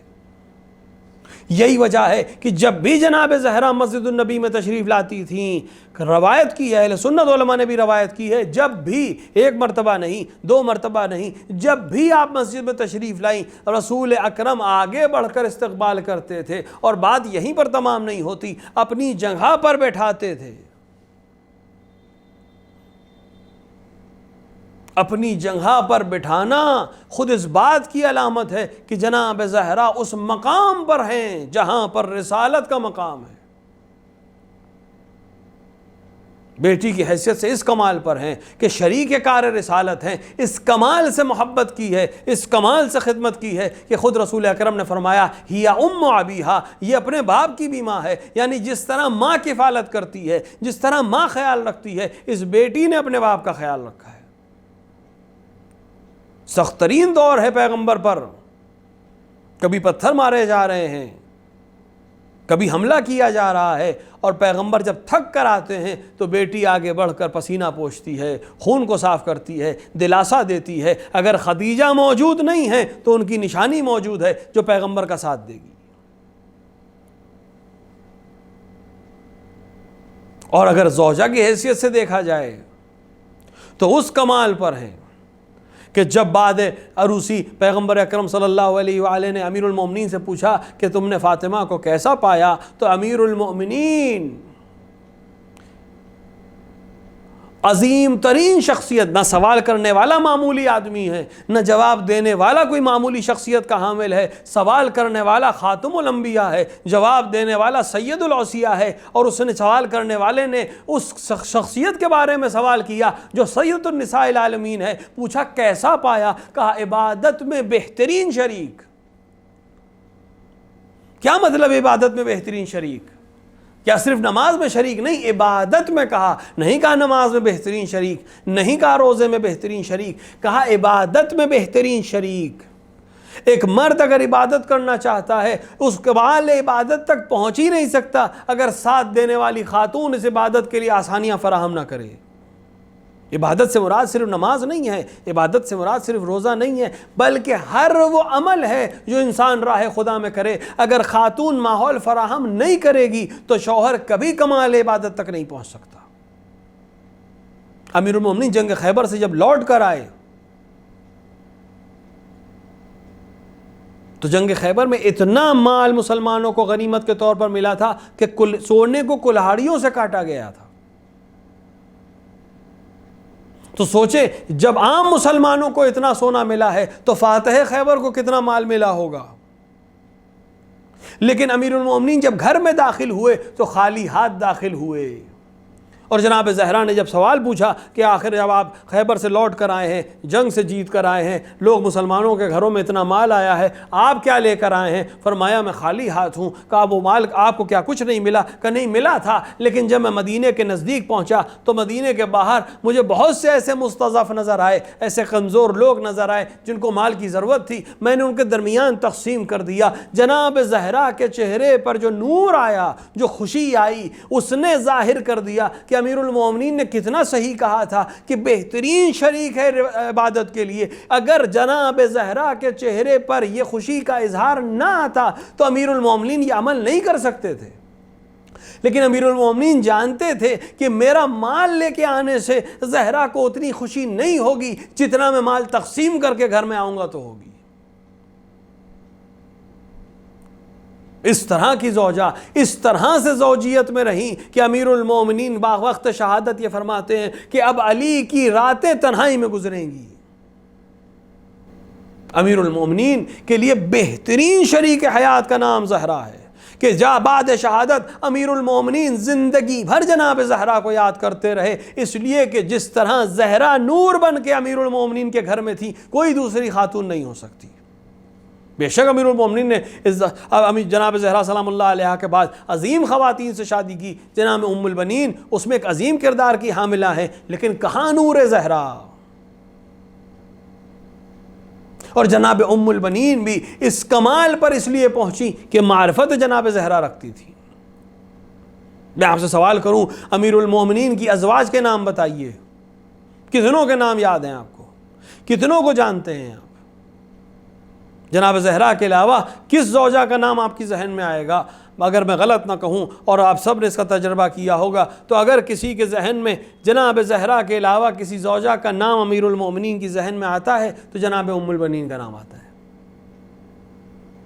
D: یہی وجہ ہے کہ جب بھی جناب زہرا مسجد النبی میں تشریف لاتی تھیں، روایت کی ہے، اہل سنت علماء نے بھی روایت کی ہے، جب بھی، ایک مرتبہ نہیں، دو مرتبہ نہیں، جب بھی آپ مسجد میں تشریف لائیں رسول اکرم آگے بڑھ کر استقبال کرتے تھے، اور بات یہیں پر تمام نہیں ہوتی، اپنی جگہ پر بیٹھاتے تھے۔ اپنی جگہ پر بٹھانا خود اس بات کی علامت ہے کہ جناب زہرا اس مقام پر ہیں جہاں پر رسالت کا مقام ہے، بیٹی کی حیثیت سے اس کمال پر ہیں کہ شریک کار رسالت ہیں، اس کمال سے محبت کی ہے، اس کمال سے خدمت کی ہے کہ خود رسول اکرم نے فرمایا ہی ام ابیہا، یہ اپنے باپ کی بھی ماں ہے، یعنی جس طرح ماں کفالت کرتی ہے، جس طرح ماں خیال رکھتی ہے، اس بیٹی نے اپنے باپ کا خیال رکھا ہے۔ سخت ترین دور ہے پیغمبر پر، کبھی پتھر مارے جا رہے ہیں، کبھی حملہ کیا جا رہا ہے، اور پیغمبر جب تھک کر آتے ہیں تو بیٹی آگے بڑھ کر پسینہ پوچھتی ہے، خون کو صاف کرتی ہے، دلاسا دیتی ہے۔ اگر خدیجہ موجود نہیں ہے تو ان کی نشانی موجود ہے جو پیغمبر کا ساتھ دے گی۔ اور اگر زوجہ کی حیثیت سے دیکھا جائے تو اس کمال پر ہے کہ جب بعد عروسی پیغمبر اکرم صلی اللہ علیہ وآلہ نے امیر المومنین سے پوچھا کہ تم نے فاطمہ کو کیسا پایا، تو امیر المومنین عظیم ترین شخصیت، نہ سوال کرنے والا معمولی آدمی ہے، نہ جواب دینے والا کوئی معمولی شخصیت کا حامل ہے، سوال کرنے والا خاتم الانبیاء ہے، جواب دینے والا سید الاوصیاء ہے، اور اس نے سوال کرنے والے نے اس شخصیت کے بارے میں سوال کیا جو سید النساء العالمین ہے۔ پوچھا کیسا پایا، کہا عبادت میں بہترین شریک۔ کیا مطلب عبادت میں بہترین شریک؟ کیا صرف نماز میں شریک نہیں، عبادت میں کہا، نہیں کہا نماز میں بہترین شریک، نہیں کہا روزے میں بہترین شریک، کہا عبادت میں بہترین شریک۔ ایک مرد اگر عبادت کرنا چاہتا ہے اس کمال عبادت تک پہنچ ہی نہیں سکتا اگر ساتھ دینے والی خاتون اس عبادت کے لیے آسانیاں فراہم نہ کرے۔ عبادت سے مراد صرف نماز نہیں ہے، عبادت سے مراد صرف روزہ نہیں ہے، بلکہ ہر وہ عمل ہے جو انسان راہ خدا میں کرے۔ اگر خاتون ماحول فراہم نہیں کرے گی تو شوہر کبھی کمال عبادت تک نہیں پہنچ سکتا۔ امیر المومنین جنگ خیبر سے جب لوٹ کر آئے تو جنگ خیبر میں اتنا مال مسلمانوں کو غنیمت کے طور پر ملا تھا کہ سونے کو کلہاڑیوں سے کاٹا گیا تھا۔ تو سوچیں جب عام مسلمانوں کو اتنا سونا ملا ہے تو فاتح خیبر کو کتنا مال ملا ہوگا. لیکن امیر المومنین جب گھر میں داخل ہوئے تو خالی ہاتھ داخل ہوئے. اور جناب زہرا نے جب سوال پوچھا کہ آخر جب آپ خیبر سے لوٹ کر آئے ہیں، جنگ سے جیت کر آئے ہیں، لوگ مسلمانوں کے گھروں میں اتنا مال آیا ہے، آپ کیا لے کر آئے ہیں؟ فرمایا میں خالی ہاتھ ہوں. کہا وہ مال آپ کو کیا کچھ نہیں ملا؟ کہ نہیں ملا تھا، لیکن جب میں مدینے کے نزدیک پہنچا تو مدینے کے باہر مجھے بہت سے ایسے مستضعف نظر آئے، ایسے کمزور لوگ نظر آئے جن کو مال کی ضرورت تھی، میں نے ان کے درمیان تقسیم کر دیا. جناب زہرا کے چہرے پر جو نور آیا، جو خوشی آئی، اس نے ظاہر کر دیا کہ امیر المومنین نے کتنا صحیح کہا تھا کہ بہترین شریک ہے عبادت کے لیے. اگر جناب زہرا کے چہرے پر یہ خوشی کا اظہار نہ آتا تو امیر المومنین یہ عمل نہیں کر سکتے تھے. لیکن امیر المومنین جانتے تھے کہ میرا مال لے کے آنے سے زہرا کو اتنی خوشی نہیں ہوگی جتنا میں مال تقسیم کر کے گھر میں آؤں گا تو ہوگی. اس طرح کی زوجہ اس طرح سے زوجیت میں رہیں کہ امیر المومنین وقت شہادت یہ فرماتے ہیں کہ اب علی کی راتیں تنہائی میں گزریں گی. امیر المومنین کے لیے بہترین شریک حیات کا نام زہرا ہے کہ بعد شہادت امیر المومنین زندگی بھر جناب زہرا کو یاد کرتے رہے، اس لیے کہ جس طرح زہرا نور بن کے امیر المومنین کے گھر میں تھی کوئی دوسری خاتون نہیں ہو سکتی. بے شک امیر المومنین نے جناب زہرا سلام اللہ علیہ کے بعد عظیم خواتین سے شادی کی، جناب ام البنین اس میں ایک عظیم کردار کی حاملہ ہے، لیکن کہاں نور زہرا. اور جناب ام البنین بھی اس کمال پر اس لیے پہنچی کہ معرفت جناب زہرا رکھتی تھی. میں آپ سے سوال کروں امیر المومنین کی ازواج کے نام بتائیے، کتنوں کے نام یاد ہیں آپ کو؟ کتنوں کو جانتے ہیں آپ؟ جناب زہرا کے علاوہ کس زوجہ کا نام آپ کی ذہن میں آئے گا؟ اگر میں غلط نہ کہوں اور آپ سب نے اس کا تجربہ کیا ہوگا تو اگر کسی کے ذہن میں جناب زہرا کے علاوہ کسی زوجہ کا نام امیر المومنین کی ذہن میں آتا ہے تو جناب ام البنین کا نام آتا ہے.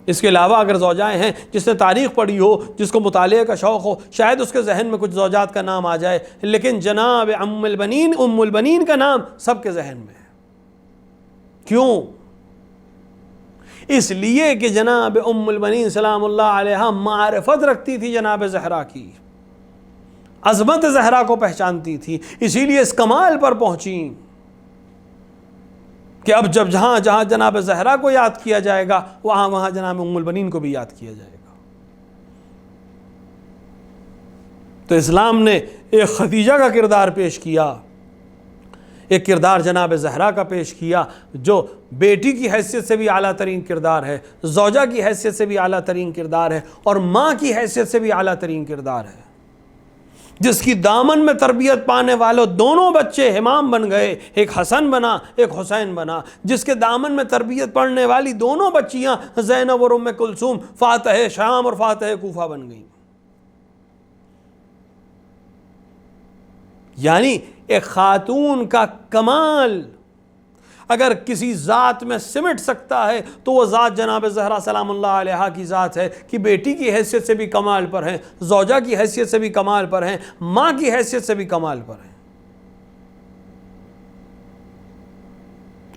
D: اس کے علاوہ اگر زوجائیں ہیں جس نے تاریخ پڑھی ہو، جس کو مطالعے کا شوق ہو، شاید اس کے ذہن میں کچھ زوجات کا نام آ جائے، لیکن جناب ام البنین کا نام سب کے ذہن میں ہے. کیوں؟ اس لیے کہ جناب ام البنین سلام اللہ علیہ معرفت رکھتی تھی جناب زہرا کی، عظمت زہرا کو پہچانتی تھی، اسی لیے اس کمال پر پہنچی کہ اب جب جہاں جہاں جناب زہرا کو یاد کیا جائے گا وہاں وہاں جناب ام البنین کو بھی یاد کیا جائے گا. تو اسلام نے ایک خدیجہ کا کردار پیش کیا، ایک کردار جناب زہرا کا پیش کیا جو بیٹی کی حیثیت سے بھی اعلیٰ ترین کردار ہے، زوجہ کی حیثیت سے بھی اعلیٰ ترین کردار ہے، اور ماں کی حیثیت سے بھی اعلیٰ ترین کردار ہے، جس کی دامن میں تربیت پانے والوں دونوں بچے امام بن گئے، ایک حسن بنا ایک حسین بنا، جس کے دامن میں تربیت پڑھنے والی دونوں بچیاں زینب اور ام کلثوم فاتح شام اور فاتح کوفہ بن گئیں. یعنی ایک خاتون کا کمال اگر کسی ذات میں سمٹ سکتا ہے تو وہ ذات جناب زہرا سلام اللہ علیہ کی ذات ہے کہ بیٹی کی حیثیت سے بھی کمال پر ہیں، زوجہ کی حیثیت سے بھی کمال پر ہیں، ماں کی حیثیت سے بھی کمال پر ہیں.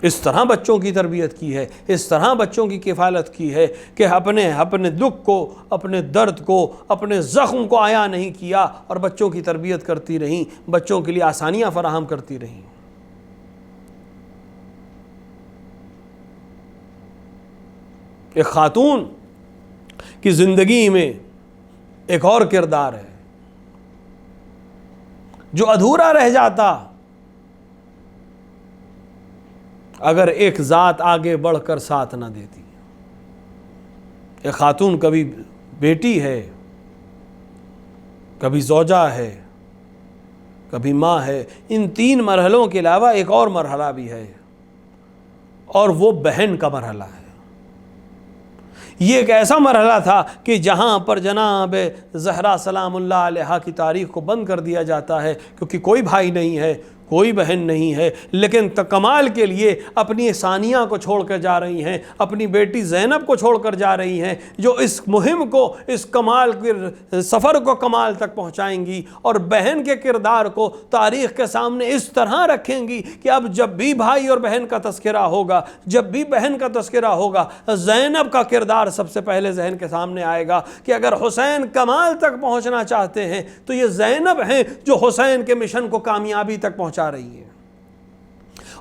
D: اس طرح بچوں کی تربیت کی ہے، اس طرح بچوں کی کفالت کی ہے کہ اپنے دکھ کو، اپنے درد کو، اپنے زخم کو عیاں نہیں کیا اور بچوں کی تربیت کرتی رہیں، بچوں کے لیے آسانیاں فراہم کرتی رہیں. ایک خاتون کی زندگی میں ایک اور کردار ہے جو ادھورا رہ جاتا اگر ایک ذات آگے بڑھ کر ساتھ نہ دیتی. ایک خاتون کبھی بیٹی ہے، کبھی زوجہ ہے، کبھی ماں ہے. ان تین مرحلوں کے علاوہ ایک اور مرحلہ بھی ہے اور وہ بہن کا مرحلہ ہے. یہ ایک ایسا مرحلہ تھا کہ جہاں پر جناب زہرا سلام اللہ علیہ کی تاریخ کو بند کر دیا جاتا ہے کیونکہ کوئی بھائی نہیں ہے، کوئی بہن نہیں ہے، لیکن کمال کے لیے اپنی ثانیہ کو چھوڑ کر جا رہی ہیں، اپنی بیٹی زینب کو چھوڑ کر جا رہی ہیں، جو اس مہم کو، اس کمال کے سفر کو کمال تک پہنچائیں گی، اور بہن کے کردار کو تاریخ کے سامنے اس طرح رکھیں گی کہ اب جب بھی بھائی اور بہن کا تذکرہ ہوگا، جب بھی بہن کا تذکرہ ہوگا، زینب کا کردار سب سے پہلے ذہن کے سامنے آئے گا کہ اگر حسین کمال تک پہنچنا چاہتے ہیں تو یہ زینب ہیں جو حسین کے مشن کو کامیابی تک پہنچا رہی ہیں۔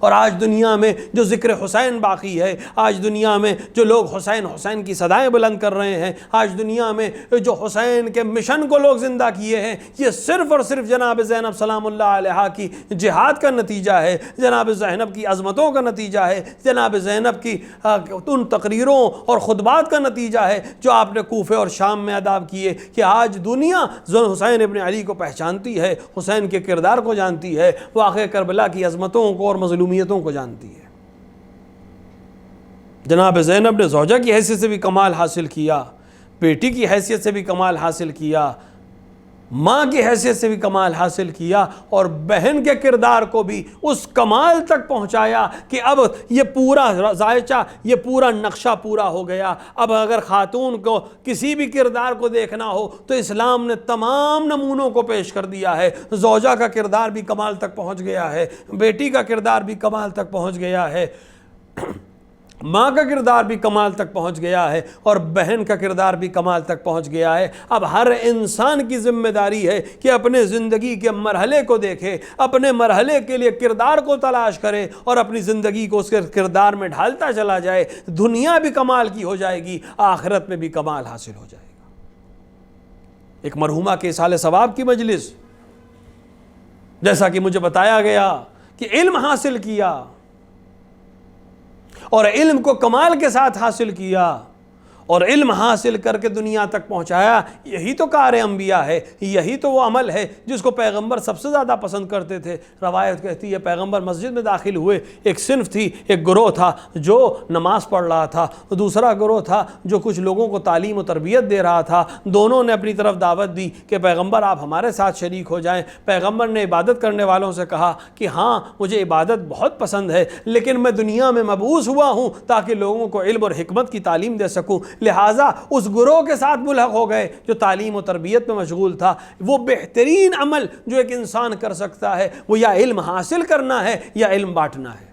D: اور آج دنیا میں جو ذکر حسین باقی ہے، آج دنیا میں جو لوگ حسین حسین کی صدائیں بلند کر رہے ہیں، آج دنیا میں جو حسین کے مشن کو لوگ زندہ کیے ہیں، یہ صرف اور صرف جناب زینب سلام اللہ علیہا کی جہاد کا نتیجہ ہے، جناب زینب کی عظمتوں کا نتیجہ ہے، جناب زینب کی ان تقریروں اور خطبات کا نتیجہ ہے جو آپ نے کوفے اور شام میں ادا کیے، کہ آج دنیا حسین ابن علی کو پہچانتی ہے، حسین کے کردار کو جانتی ہے، واقعہ کربلا کی عظمتوں کو اور مظلومیتوں کو جانتی ہے۔ جناب زینب نے زوجہ کی حیثیت سے بھی کمال حاصل کیا، بیٹی کی حیثیت سے بھی کمال حاصل کیا، ماں کی حیثیت سے بھی کمال حاصل کیا، اور بہن کے کردار کو بھی اس کمال تک پہنچایا کہ اب یہ پورا ذائچہ، یہ پورا نقشہ پورا ہو گیا۔ اب اگر خاتون کو کسی بھی کردار کو دیکھنا ہو تو اسلام نے تمام نمونوں کو پیش کر دیا ہے۔ زوجہ کا کردار بھی کمال تک پہنچ گیا ہے، بیٹی کا کردار بھی کمال تک پہنچ گیا ہے، ماں کا کردار بھی کمال تک پہنچ گیا ہے، اور بہن کا کردار بھی کمال تک پہنچ گیا ہے۔ اب ہر انسان کی ذمہ داری ہے کہ اپنے زندگی کے مرحلے کو دیکھے، اپنے مرحلے کے لیے کردار کو تلاش کرے اور اپنی زندگی کو اس کے کردار میں ڈھالتا چلا جائے۔ دنیا بھی کمال کی ہو جائے گی، آخرت میں بھی کمال حاصل ہو جائے گا۔ ایک مرحومہ کے اصال ثواب کی مجلس، جیسا کہ مجھے بتایا گیا کہ علم حاصل کیا اور علم کو کمال کے ساتھ حاصل کیا، اور علم حاصل کر کے دنیا تک پہنچایا۔ یہی تو کار انبیاء ہے، یہی تو وہ عمل ہے جس کو پیغمبر سب سے زیادہ پسند کرتے تھے۔ روایت کہتی ہے پیغمبر مسجد میں داخل ہوئے، ایک صنف تھی، ایک گروہ تھا جو نماز پڑھ رہا تھا، دوسرا گروہ تھا جو کچھ لوگوں کو تعلیم و تربیت دے رہا تھا۔ دونوں نے اپنی طرف دعوت دی کہ پیغمبر آپ ہمارے ساتھ شریک ہو جائیں۔ پیغمبر نے عبادت کرنے والوں سے کہا کہ ہاں مجھے عبادت بہت پسند ہے، لیکن میں دنیا میں مبعوث ہوا ہوں تاکہ لوگوں کو علم اور حکمت کی تعلیم دے سکوں، لہٰذا اس گروہ کے ساتھ ملحق ہو گئے جو تعلیم و تربیت میں مشغول تھا۔ وہ بہترین عمل جو ایک انسان کر سکتا ہے وہ یا علم حاصل کرنا ہے یا علم بانٹنا ہے۔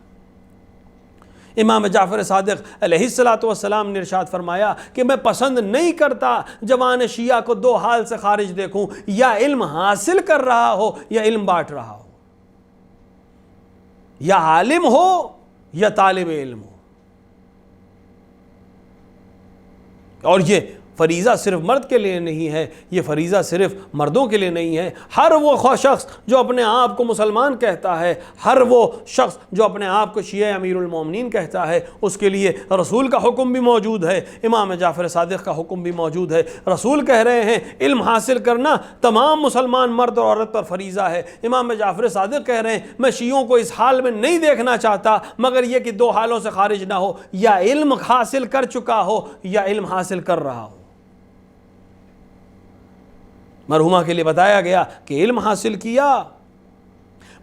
D: امام جعفر صادق علیہ السلام نے ارشاد فرمایا کہ میں پسند نہیں کرتا جوان شیعہ کو دو حال سے خارج دیکھوں، یا علم حاصل کر رہا ہو یا علم بانٹ رہا ہو، یا عالم ہو یا طالب علم ہو۔ اور یہ فریضہ صرف مرد کے لیے نہیں ہے، یہ فریضہ صرف مردوں کے لیے نہیں ہے۔ ہر وہ شخص جو اپنے آپ کو مسلمان کہتا ہے، ہر وہ شخص جو اپنے آپ کو شیعہ امیر المومنین کہتا ہے، اس کے لیے رسول کا حکم بھی موجود ہے، امام جعفر صادق کا حکم بھی موجود ہے۔ رسول کہہ رہے ہیں علم حاصل کرنا تمام مسلمان مرد اور عورت پر فریضہ ہے۔ امام جعفر صادق کہہ رہے ہیں میں شیعوں کو اس حال میں نہیں دیکھنا چاہتا مگر یہ کہ دو حالوں سے خارج نہ ہو، یا علم حاصل کر چکا ہو یا علم حاصل کر رہا ہو۔ مرحومہ کے لیے بتایا گیا کہ علم حاصل کیا،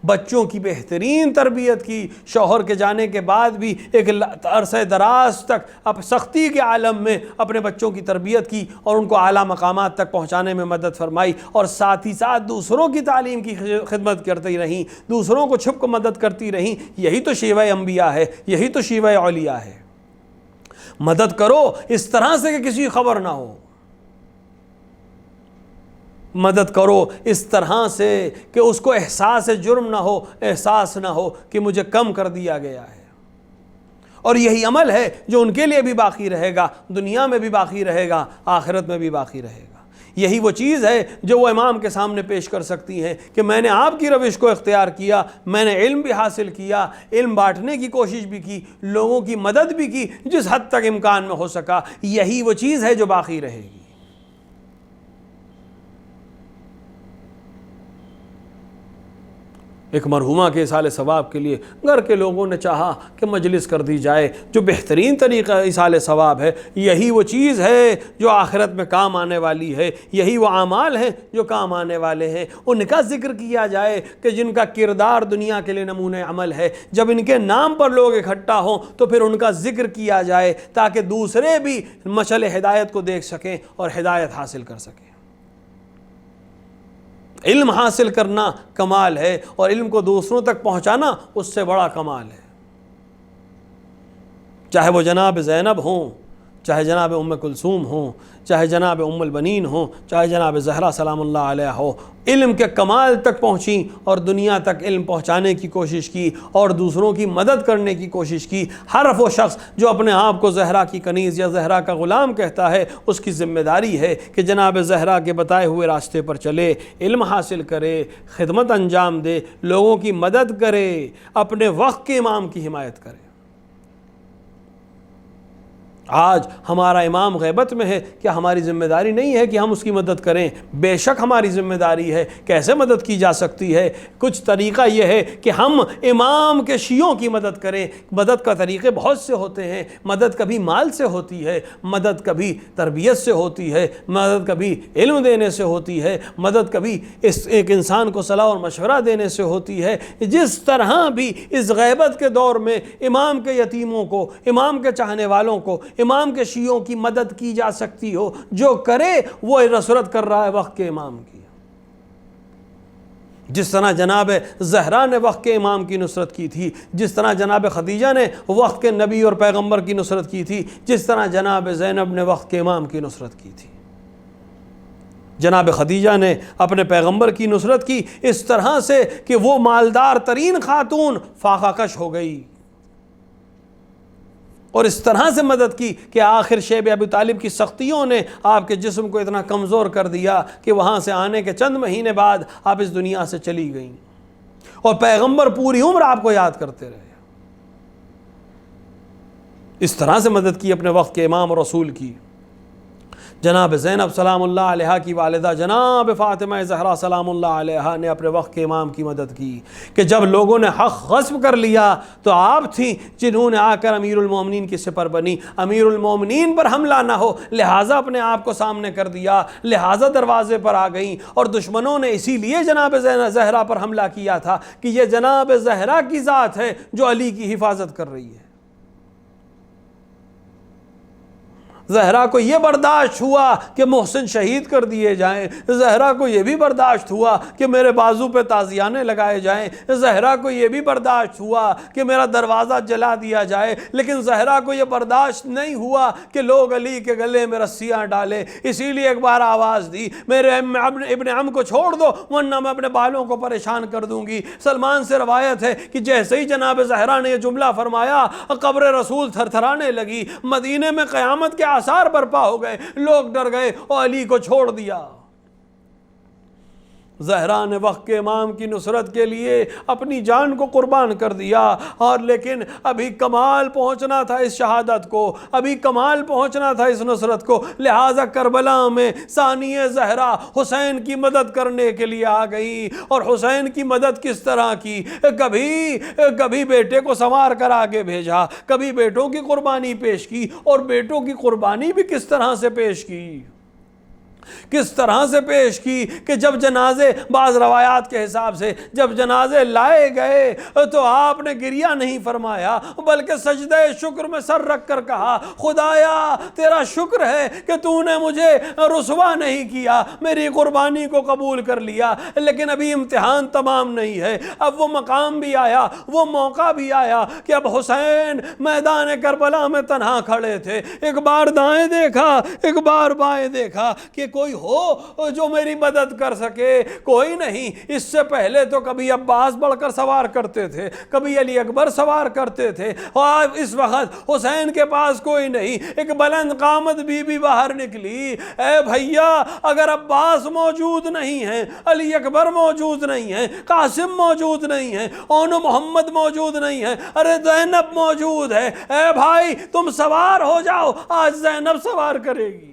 D: بچوں کی بہترین تربیت کی، شوہر کے جانے کے بعد بھی ایک عرصہ دراز تک اب سختی کے عالم میں اپنے بچوں کی تربیت کی اور ان کو اعلیٰ مقامات تک پہنچانے میں مدد فرمائی، اور ساتھ ہی ساتھ دوسروں کی تعلیم کی خدمت کرتی رہیں، دوسروں کو چھپ کو مدد کرتی رہیں۔ یہی تو شیوہ انبیاء ہے، یہی تو شیوہ اولیاء ہے۔ مدد کرو اس طرح سے کہ کسی کی خبر نہ ہو، مدد کرو اس طرح سے کہ اس کو احساس جرم نہ ہو، احساس نہ ہو کہ مجھے کم کر دیا گیا ہے۔ اور یہی عمل ہے جو ان کے لیے بھی باقی رہے گا، دنیا میں بھی باقی رہے گا، آخرت میں بھی باقی رہے گا۔ یہی وہ چیز ہے جو وہ امام کے سامنے پیش کر سکتی ہیں کہ میں نے آپ کی روش کو اختیار کیا، میں نے علم بھی حاصل کیا، علم بانٹنے کی کوشش بھی کی، لوگوں کی مدد بھی کی جس حد تک امکان میں ہو سکا۔ یہی وہ چیز ہے جو باقی رہے گی۔ ایک مرحومہ کے ایصال ثواب کے لیے گھر کے لوگوں نے چاہا کہ مجلس کر دی جائے. جو بہترین طریقہ ایصال ثواب ہے یہی وہ چیز ہے جو آخرت میں کام آنے والی ہے, یہی وہ اعمال ہیں جو کام آنے والے ہیں. ان کا ذکر کیا جائے کہ جن کا کردار دنیا کے لیے نمونہ عمل ہے. جب ان کے نام پر لوگ اکٹھا ہوں تو پھر ان کا ذکر کیا جائے تاکہ دوسرے بھی مشعل ہدایت کو دیکھ سکیں اور ہدایت حاصل کر سکیں. علم حاصل کرنا کمال ہے اور علم کو دوسروں تک پہنچانا اس سے بڑا کمال ہے. چاہے وہ جناب زینب ہوں, چاہے جناب ام کلثوم ہوں, چاہے جناب ام البنین ہوں, چاہے جناب زہرا سلام اللہ علیہ ہو, علم کے کمال تک پہنچیں اور دنیا تک علم پہنچانے کی کوشش کی اور دوسروں کی مدد کرنے کی کوشش کی. ہر وہ شخص جو اپنے آپ کو زہرا کی کنیز یا زہرا کا غلام کہتا ہے اس کی ذمہ داری ہے کہ جناب زہرا کے بتائے ہوئے راستے پر چلے, علم حاصل کرے, خدمت انجام دے, لوگوں کی مدد کرے, اپنے وقت کے امام کی حمایت کرے. آج ہمارا امام غیبت میں ہے, کیا ہماری ذمہ داری نہیں ہے کہ ہم اس کی مدد کریں؟ بے شک ہماری ذمہ داری ہے. کیسے مدد کی جا سکتی ہے؟ کچھ طریقہ یہ ہے کہ ہم امام کے شیعوں کی مدد کریں. مدد کا طریقے بہت سے ہوتے ہیں. مدد کبھی مال سے ہوتی ہے, مدد کبھی تربیت سے ہوتی ہے, مدد کبھی علم دینے سے ہوتی ہے, مدد کبھی ایک انسان کو صلاح اور مشورہ دینے سے ہوتی ہے. جس طرح بھی اس غیبت کے دور میں امام کے یتیموں کو, امام کے چاہنے والوں کو, امام کے شیعوں کی مدد کی جا سکتی ہو, جو کرے وہ نصرت کر رہا ہے وقت کے امام کی. جس طرح جناب زہرا نے وقت کے امام کی نصرت کی تھی, جس طرح جناب خدیجہ نے وقت کے نبی اور پیغمبر کی نصرت کی تھی, جس طرح جناب زینب نے وقت کے امام کی نصرت کی تھی. جناب خدیجہ نے اپنے پیغمبر کی نصرت کی اس طرح سے کہ وہ مالدار ترین خاتون فاقہ کش ہو گئی, اور اس طرح سے مدد کی کہ آخر شیب ابی طالب کی سختیوں نے آپ کے جسم کو اتنا کمزور کر دیا کہ وہاں سے آنے کے چند مہینے بعد آپ اس دنیا سے چلی گئیں, اور پیغمبر پوری عمر آپ کو یاد کرتے رہے. اس طرح سے مدد کی اپنے وقت کے امام اور رسول کی. جناب زینب سلام اللہ علیہ کی والدہ جناب فاطمہ زہرا سلام اللہ علیہ نے اپنے وقت کے امام کی مدد کی کہ جب لوگوں نے حق غصب کر لیا تو آپ تھیں جنہوں نے آ کر امیر المومنین کی سپر بنی. امیر المومنین پر حملہ نہ ہو لہٰذا اپنے آپ کو سامنے کر دیا, لہٰذا دروازے پر آ گئیں, اور دشمنوں نے اسی لیے جناب زہرا پر حملہ کیا تھا کہ یہ جناب زہرا کی ذات ہے جو علی کی حفاظت کر رہی ہے. زہرا کو یہ برداشت ہوا کہ محسن شہید کر دیے جائیں, زہرا کو یہ بھی برداشت ہوا کہ میرے بازو پہ تازیانے لگائے جائیں, زہرا کو یہ بھی برداشت ہوا کہ میرا دروازہ جلا دیا جائے, لیکن زہرا کو یہ برداشت نہیں ہوا کہ لوگ علی کے گلے میں رسیاں ڈالیں. اسی لیے ایک بار آواز دی, میرے ابن عم کو چھوڑ دو ورنہ میں اپنے بالوں کو پریشان کر دوں گی. سلمان سے روایت ہے کہ جیسے ہی جناب زہرا نے یہ جملہ فرمایا قبر رسول تھر تھرانے لگی, مدینے میں قیامت کے آثار برپا ہو گئے, لوگ ڈر گئے اور علی کو چھوڑ دیا. زہرا نے وقت کے امام کی نصرت کے لیے اپنی جان کو قربان کر دیا, اور لیکن ابھی کمال پہنچنا تھا اس شہادت کو, ابھی کمال پہنچنا تھا اس نصرت کو, لہٰذا کربلا میں ثانیہ زہرا حسین کی مدد کرنے کے لیے آ گئی. اور حسین کی مدد کس طرح کی؟ کبھی بیٹے کو سنوار کر آگے بھیجا, کبھی بیٹوں کی قربانی پیش کی, اور بیٹوں کی قربانی بھی کس طرح سے پیش کی, کس طرح سے پیش کی کہ جب جنازے, بعض روایات کے حساب سے جب جنازے لائے گئے تو آپ نے گریہ نہیں فرمایا بلکہ سجدہ شکر میں سر رکھ کر کہا, خدایا تیرا شکر ہے کہ تو نے مجھے رسوا نہیں کیا, میری قربانی کو قبول کر لیا, لیکن ابھی امتحان تمام نہیں ہے. اب وہ مقام بھی آیا, وہ موقع بھی آیا کہ اب حسین میدان کربلا میں تنہا کھڑے تھے. ایک بار دائیں دیکھا, ایک بار بائیں دیکھا کہ کوئی ہو جو میری مدد کر سکے, کوئی نہیں. اس سے پہلے تو کبھی عباس بڑھ کر سوار کرتے تھے, کبھی علی اکبر سوار کرتے تھے, اور اس وقت حسین کے پاس کوئی نہیں. ایک بلند قامت بی بی باہر نکلی, اے بھیا اگر عباس موجود نہیں ہیں, علی اکبر موجود نہیں ہیں, قاسم موجود نہیں ہیں, اون محمد موجود نہیں ہیں, ارے زینب موجود ہے, اے بھائی تم سوار ہو جاؤ, آج زینب سوار کرے گی.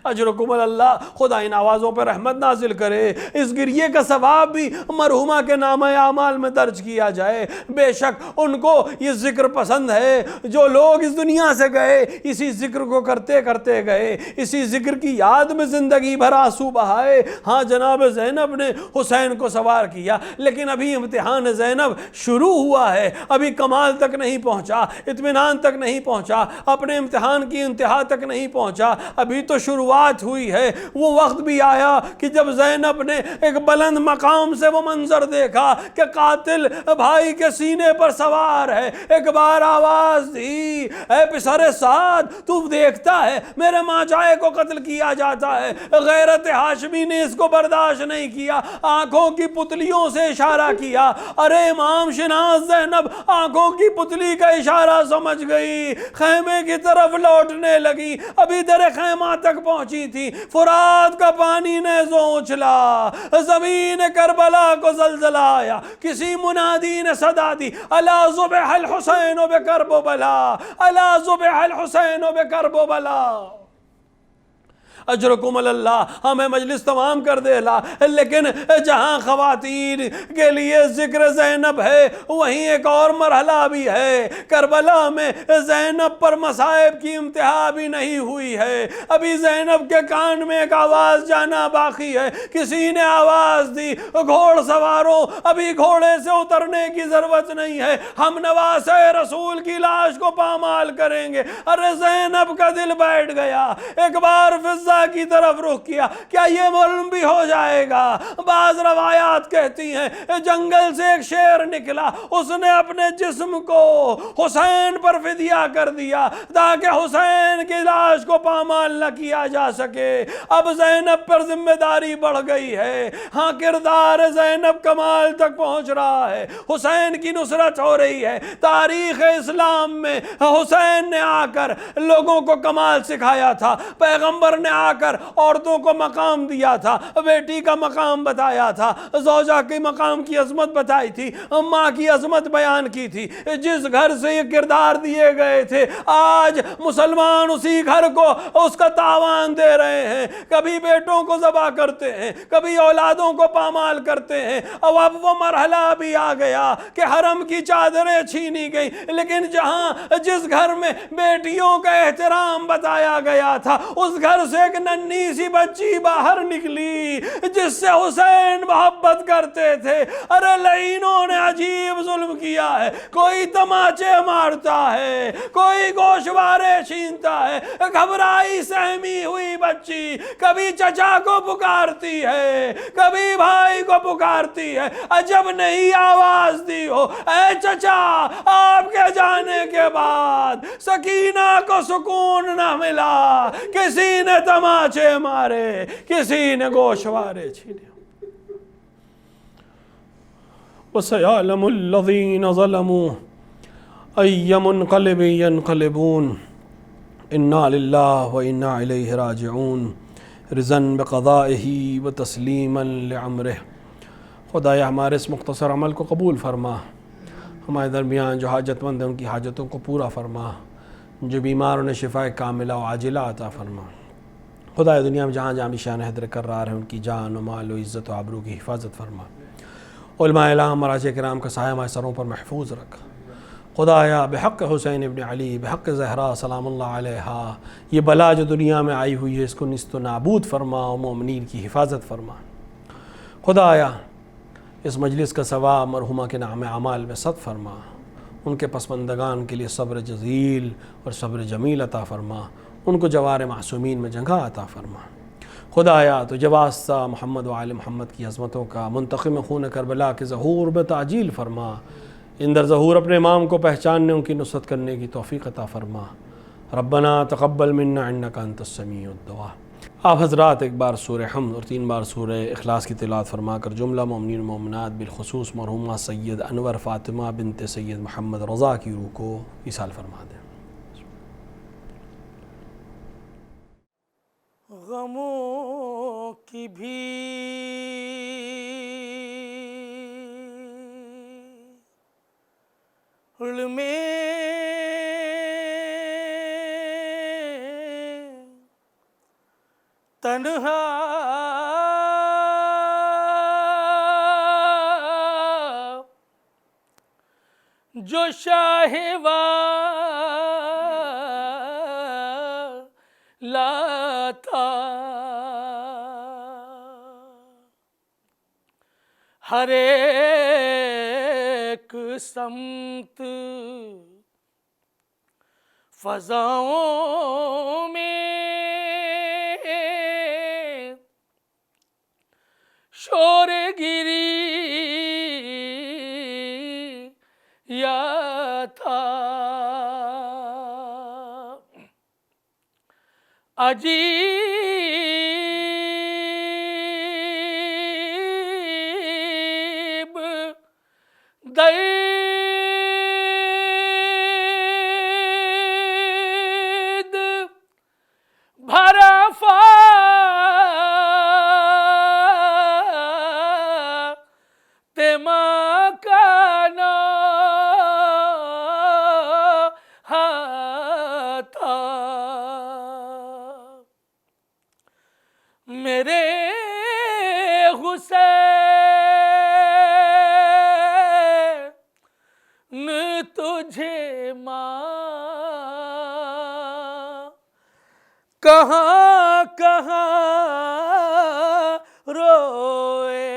D: اجرکم اللہ، خدا ان آوازوں پر رحمت نازل کرے، اس گریے کا ثواب بھی مرحومہ کے نامہ اعمال میں درج کیا جائے۔ بے شک ان کو یہ ذکر پسند ہے، جو لوگ اس دنیا سے گئے اسی ذکر کو کرتے کرتے گئے، اسی ذکر کی یاد میں زندگی بھر آنسو بہائے۔ ہاں جناب زینب نے حسین کو سوار کیا، لیکن ابھی امتحان زینب شروع ہوا ہے، ابھی کمال تک نہیں پہنچا، اطمینان تک نہیں پہنچا، اپنے امتحان کی انتہا تک نہیں پہنچا، ابھی تو شروعات ہوئی ہے۔ وہ وقت بھی آیا کہ جب زینب نے ایک بلند مقام سے وہ منظر دیکھا کہ قاتل بھائی کے سینے پر سوار ہے، ایک بار آواز دی، اے پسر سعد، تو دیکھتا ہے میرے ماجائے کو قتل کیا جاتا ہے۔ غیرت ہاشمی نے اس کو برداشت نہیں کیا، آنکھوں کی پتلیوں سے اشارہ کیا۔ ارے امام شناز زینب آنکھوں کی پتلی کا اشارہ سمجھ گئی، خیمے کی طرف لوٹنے لگی، ابھی در خیمہ تک پہنچی تھی، فرات کا پانی نیزوں اچھلا، زمین کربلا کو زلزلہ آیا، کسی منادی نے صدا دی، الا ذبح الحسین بکرب و بلا، الا ذبح الحسین بکرب و بلا۔ اجرکم اللہ، ہمیں مجلس تمام کر دے لا، لیکن جہاں خواتین کے لیے ذکر زینب ہے وہیں ایک اور مرحلہ بھی ہے۔ کربلا میں زینب پر مصائب کی انتہا بھی نہیں ہوئی ہے، ابھی زینب کے کان میں ایک آواز جانا باقی ہے۔ کسی نے آواز دی، گھوڑ سواروں ابھی گھوڑے سے اترنے کی ضرورت نہیں ہے، ہم نواز رسول کی لاش کو پامال کریں گے۔ ارے زینب کا دل بیٹھ گیا، ایک بار فضا کی طرف رخ کیا، کیا یہ معلوم بھی ہو جائے گا؟ بعض روایات کہتی ہیں جنگل سے ایک شیر نکلا، اس نے اپنے جسم کو حسین پر فدیہ کر دیا تاکہ حسین کی لاش کو پامال نہ کیا جا سکے۔ اب زینب پر ذمہ داری بڑھ گئی ہے، ہاں کردار زینب کمال تک پہنچ رہا ہے، حسین کی نصرت ہو رہی ہے۔ تاریخ اسلام میں حسین نے آ کر لوگوں کو کمال سکھایا تھا، پیغمبر نے آ کر عورتوں کو مقام دیا تھا، بیٹی کا مقام بتایا تھا، زوجہ کے مقام کی عظمت بتائی تھی، ماں کی عظمت بیان کی تھی۔ جس گھر سے یہ کردار دیے گئے تھے آج مسلمان اسی گھر کو اس کا تاوان دے رہے ہیں، کبھی بیٹوں کو ذبح کرتے ہیں، کبھی اولادوں کو پامال کرتے ہیں۔ اب وہ مرحلہ بھی آ گیا کہ حرم کی چادریں چھینی گئی، لیکن جہاں جس گھر میں بیٹیوں کا احترام بتایا گیا تھا اس گھر سے ایک ننھی سی بچی باہر نکلی جس سے حسین محبت کرتے تھے۔ ارے لعینوں نے عجیب ظلم کیا ہے، کوئی تماچے مارتا ہے، کوئی گوشوارے چھینتا ہے، گھبرائی سہمی ہوئی بچی کبھی چچا کو پکارتی ہے، کبھی بھائی کو پکارتی ہے، عجب نہیں آواز دی ہو، اے چچا آپ کے جانے کے بعد سکینہ کو سکون نہ ملا، کسی نے تماچے مارے، کسی نے گوشوارے چھینے۔ وَسَيَعْلَمُ الَّذِينَ ظَلَمُوا أَيَّ مُنْقَلِبٍ يَنْقَلِبُونَ إِنَّا لِلَّهِ وَإِنَّا إِلَيْهِ رَاجِعُونَ رِضًا بِقَضَائِهِ وَتَسْلِيمًا لِعَمْرِهِ۔ خدایا ہمارے اس مختصر عمل کو قبول فرما، ہمارے درمیان جو حاجت مند ہیں ان کی حاجتوں کو پورا فرما، جو بیمار انہیں شفا کاملہ و عاجلہ عطا فرما۔ خدا دنیا میں جہاں جہاں بھی شان حیدر کر رہا ہے ان کی جان و مال و عزت و آبرو کی حفاظت فرما، علماء اعلام مراجع کرام کا سایہ ہمارے سروں پر محفوظ رکھ۔ خدایا بحق حسین ابن علی، بحق زہرا سلام اللہ علیہا، یہ بلا جو دنیا میں آئی ہوئی ہے اس کو نیست و نابود فرما اور مومنین کی حفاظت فرما۔ خدایا اس مجلس کا ثواب مرحومہ کے نام اعمال میں صد فرما، ان کے پسماندگان کے لیے صبر جزیل اور صبر جمیل عطا فرما، ان کو جوار معصومین میں جگہ عطا فرما۔ خدایا تو جواسطہ محمد و آل محمد کی عظمتوں کا منتقم خون کربلا کے ظہور میں تعجیل فرما، اندر ظہور اپنے امام کو پہچاننے ان کی نصرت کرنے کی توفیق عطا فرما۔ ربنا تقبل منا انک انت السمیع الدعاء۔ آپ حضرات ایک بار سورہ حمد اور 3 بار سورہ اخلاص کی تلاوت فرما کر جملہ مومنین و مومنات بالخصوص مرحومہ سید انور فاطمہ بنت سید محمد رضا کی روح کو ایصال فرما دیں۔
B: غموں کی بھیڑ میں تنہا جو شاہ والا تھا، ہر ایک سمت فضاؤں میں شور گری یا تھا، عجیب درد بھرا فاطمہ کا نوحہ تھا، میرے حسین تجھے ماں کہاں کہاں روئے،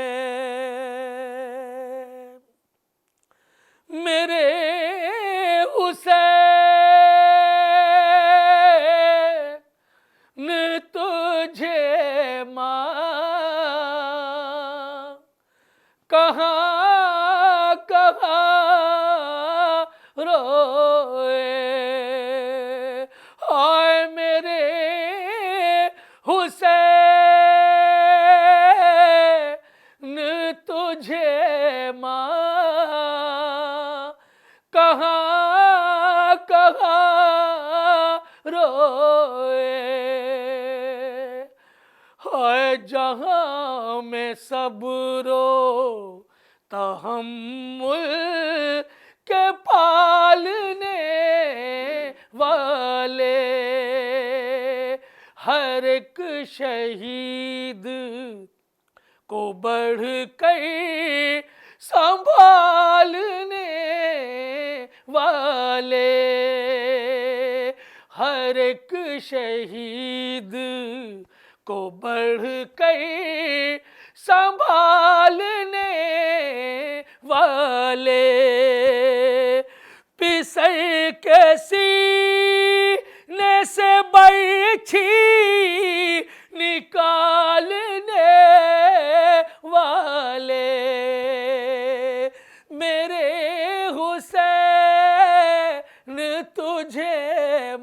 B: میرے حسین تجھے ماں کہاں کہاں روئے، ہائے میرے حسین تجھے ماں کہاں کہاں روئے، ہائے جہاں میں صبر و تحمل کے پالنے والے، ہر ایک شہید کو بڑھ کر سنبھالنے والے، ہر ایک شہید کو بڑھ کر سنبھالنے والے، پسر کے سینے سے برچھی نکالنے والے، میرے حسین تجھے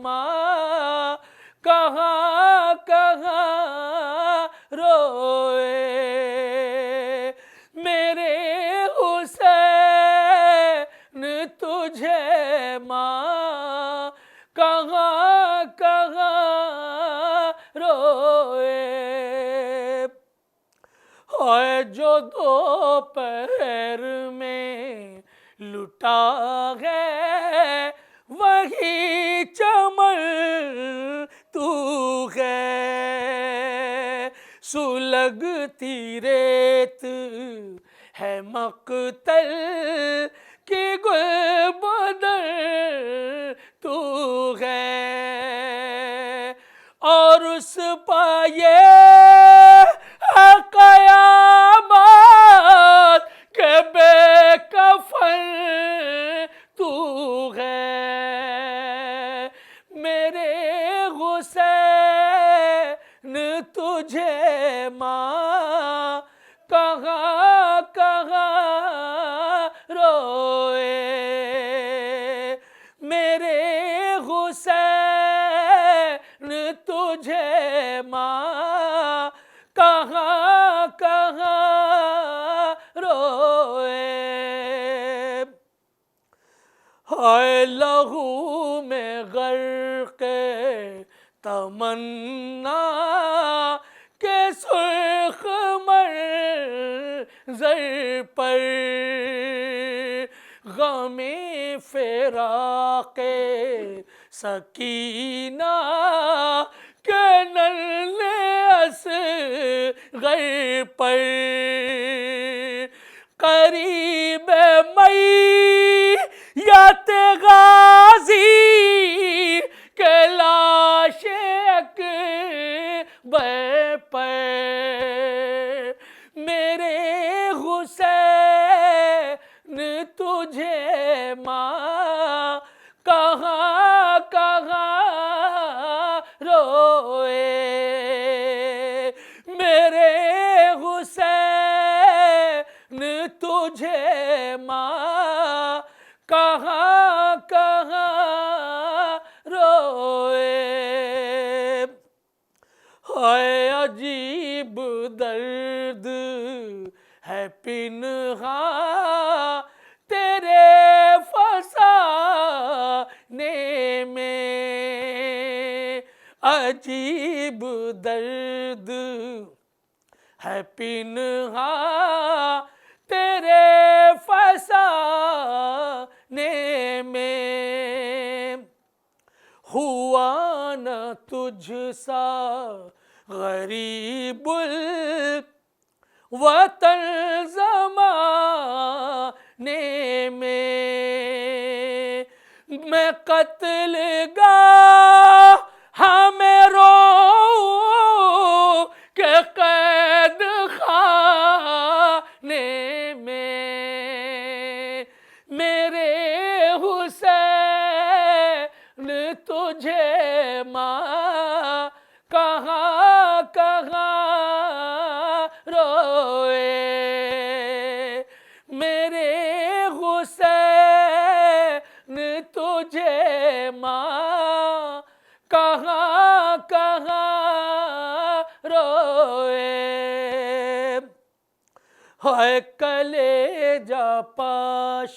B: ماں کہاں کہاں روئے، میرے حسین تجھے ماں کہاں کہاں روئے، ہائے جو دوپہر میں لٹا ہے وہی چمن تو ہے، سلگتی ریت ہے مقتل کی گلبدر تو ہے، اور اس پائے قیامت کے بے کفن تو ہے، میرے حسین تجھے ماں کہاں کہاں روئے، میرے حسین تجھے ماں کہاں کہاں روئے، ہائے لہو میں غرق تمنا کے سرخ منظر پر، غم فراق سکینہ کہ ننھے اصغر پر قریب میت غازی کے لاش اکبر پر میرے حسین تجھے ماں کہاں کہاں روئے میرے حسین تجھے ماں کہاں کہاں روئے ہائے عجیب درد ہے پنہاں تیرے فسانے میں عجیب درد ہے پنہاں تیرے فسانے میں ہوا نہ تجھ سا غریب الوطن زمانے میں قتل گاہ ہمیں رو کہ قید خانے میں میرے حسین تجھے ماں کہاں کہاں روئے میرے حسین تجھے ماں کہاں کہاں روئے ہائے کلیجہ پاش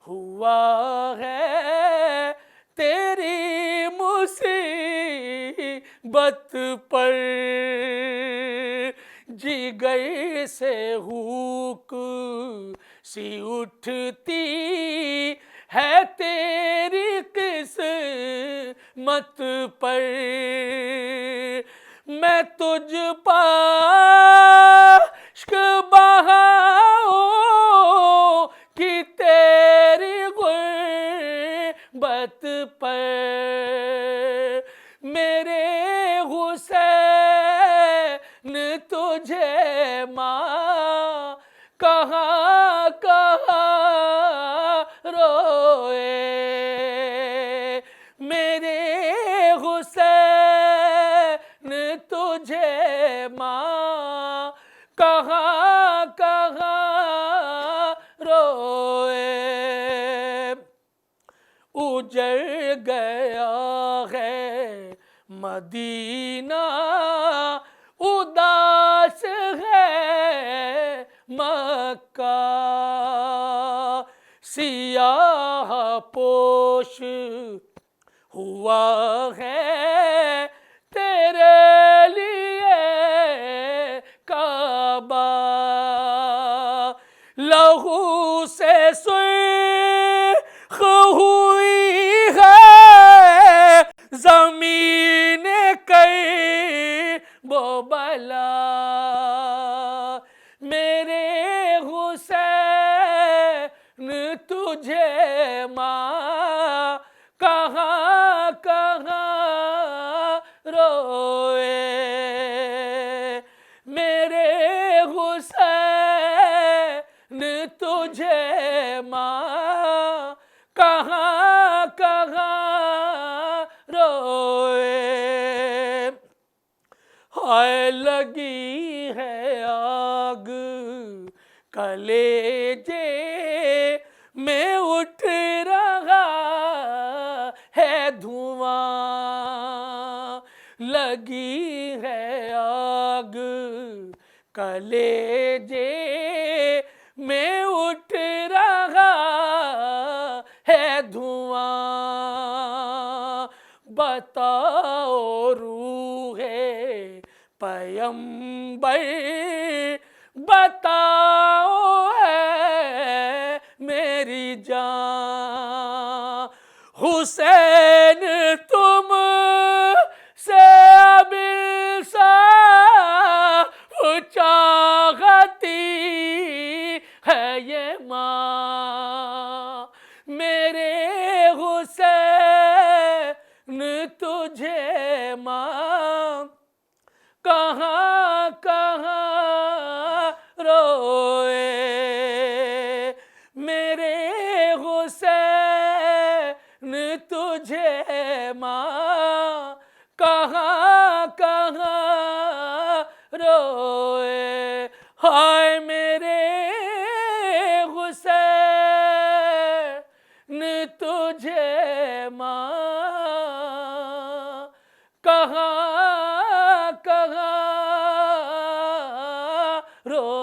B: ہوا ہے تیری مصیبت پر جگر سے ہوک سی اٹھتی ہے تیری قسمت پر میں تجھ پاشک بہاؤں کہ تیری غربت پر میرے حسین تجھے ماں کہاں کہاں روئے میرے حسین تجھے ماں کہاں کہاں روئے اجڑ گیا ہے مدینہ اداس ہے مکہ سیاہ پوش ہوا ہے تیرے لیے کعبہ لہو سے سرخ ہوئی ہے زمین کرب و بلا میرے حسین تجھے ماں کہاں کہاں روئے میرے حسین تجھے ماں کہاں کہاں روئے ہائے لگی ہے آگ کلیجے میں اٹھ رہا ہے دھواں لگی ہے آگ کلیجے میں اٹھ رہا ہے دھواں بتاؤ روح پیمبر بتاؤ ہے میری جان حسین تم سے تجھے ماں کہاں کہاں روئے میرے حسین تجھے ماں کہاں کہاں روئے ہائے میرے حسین تجھے ماں کہاں کہاں رو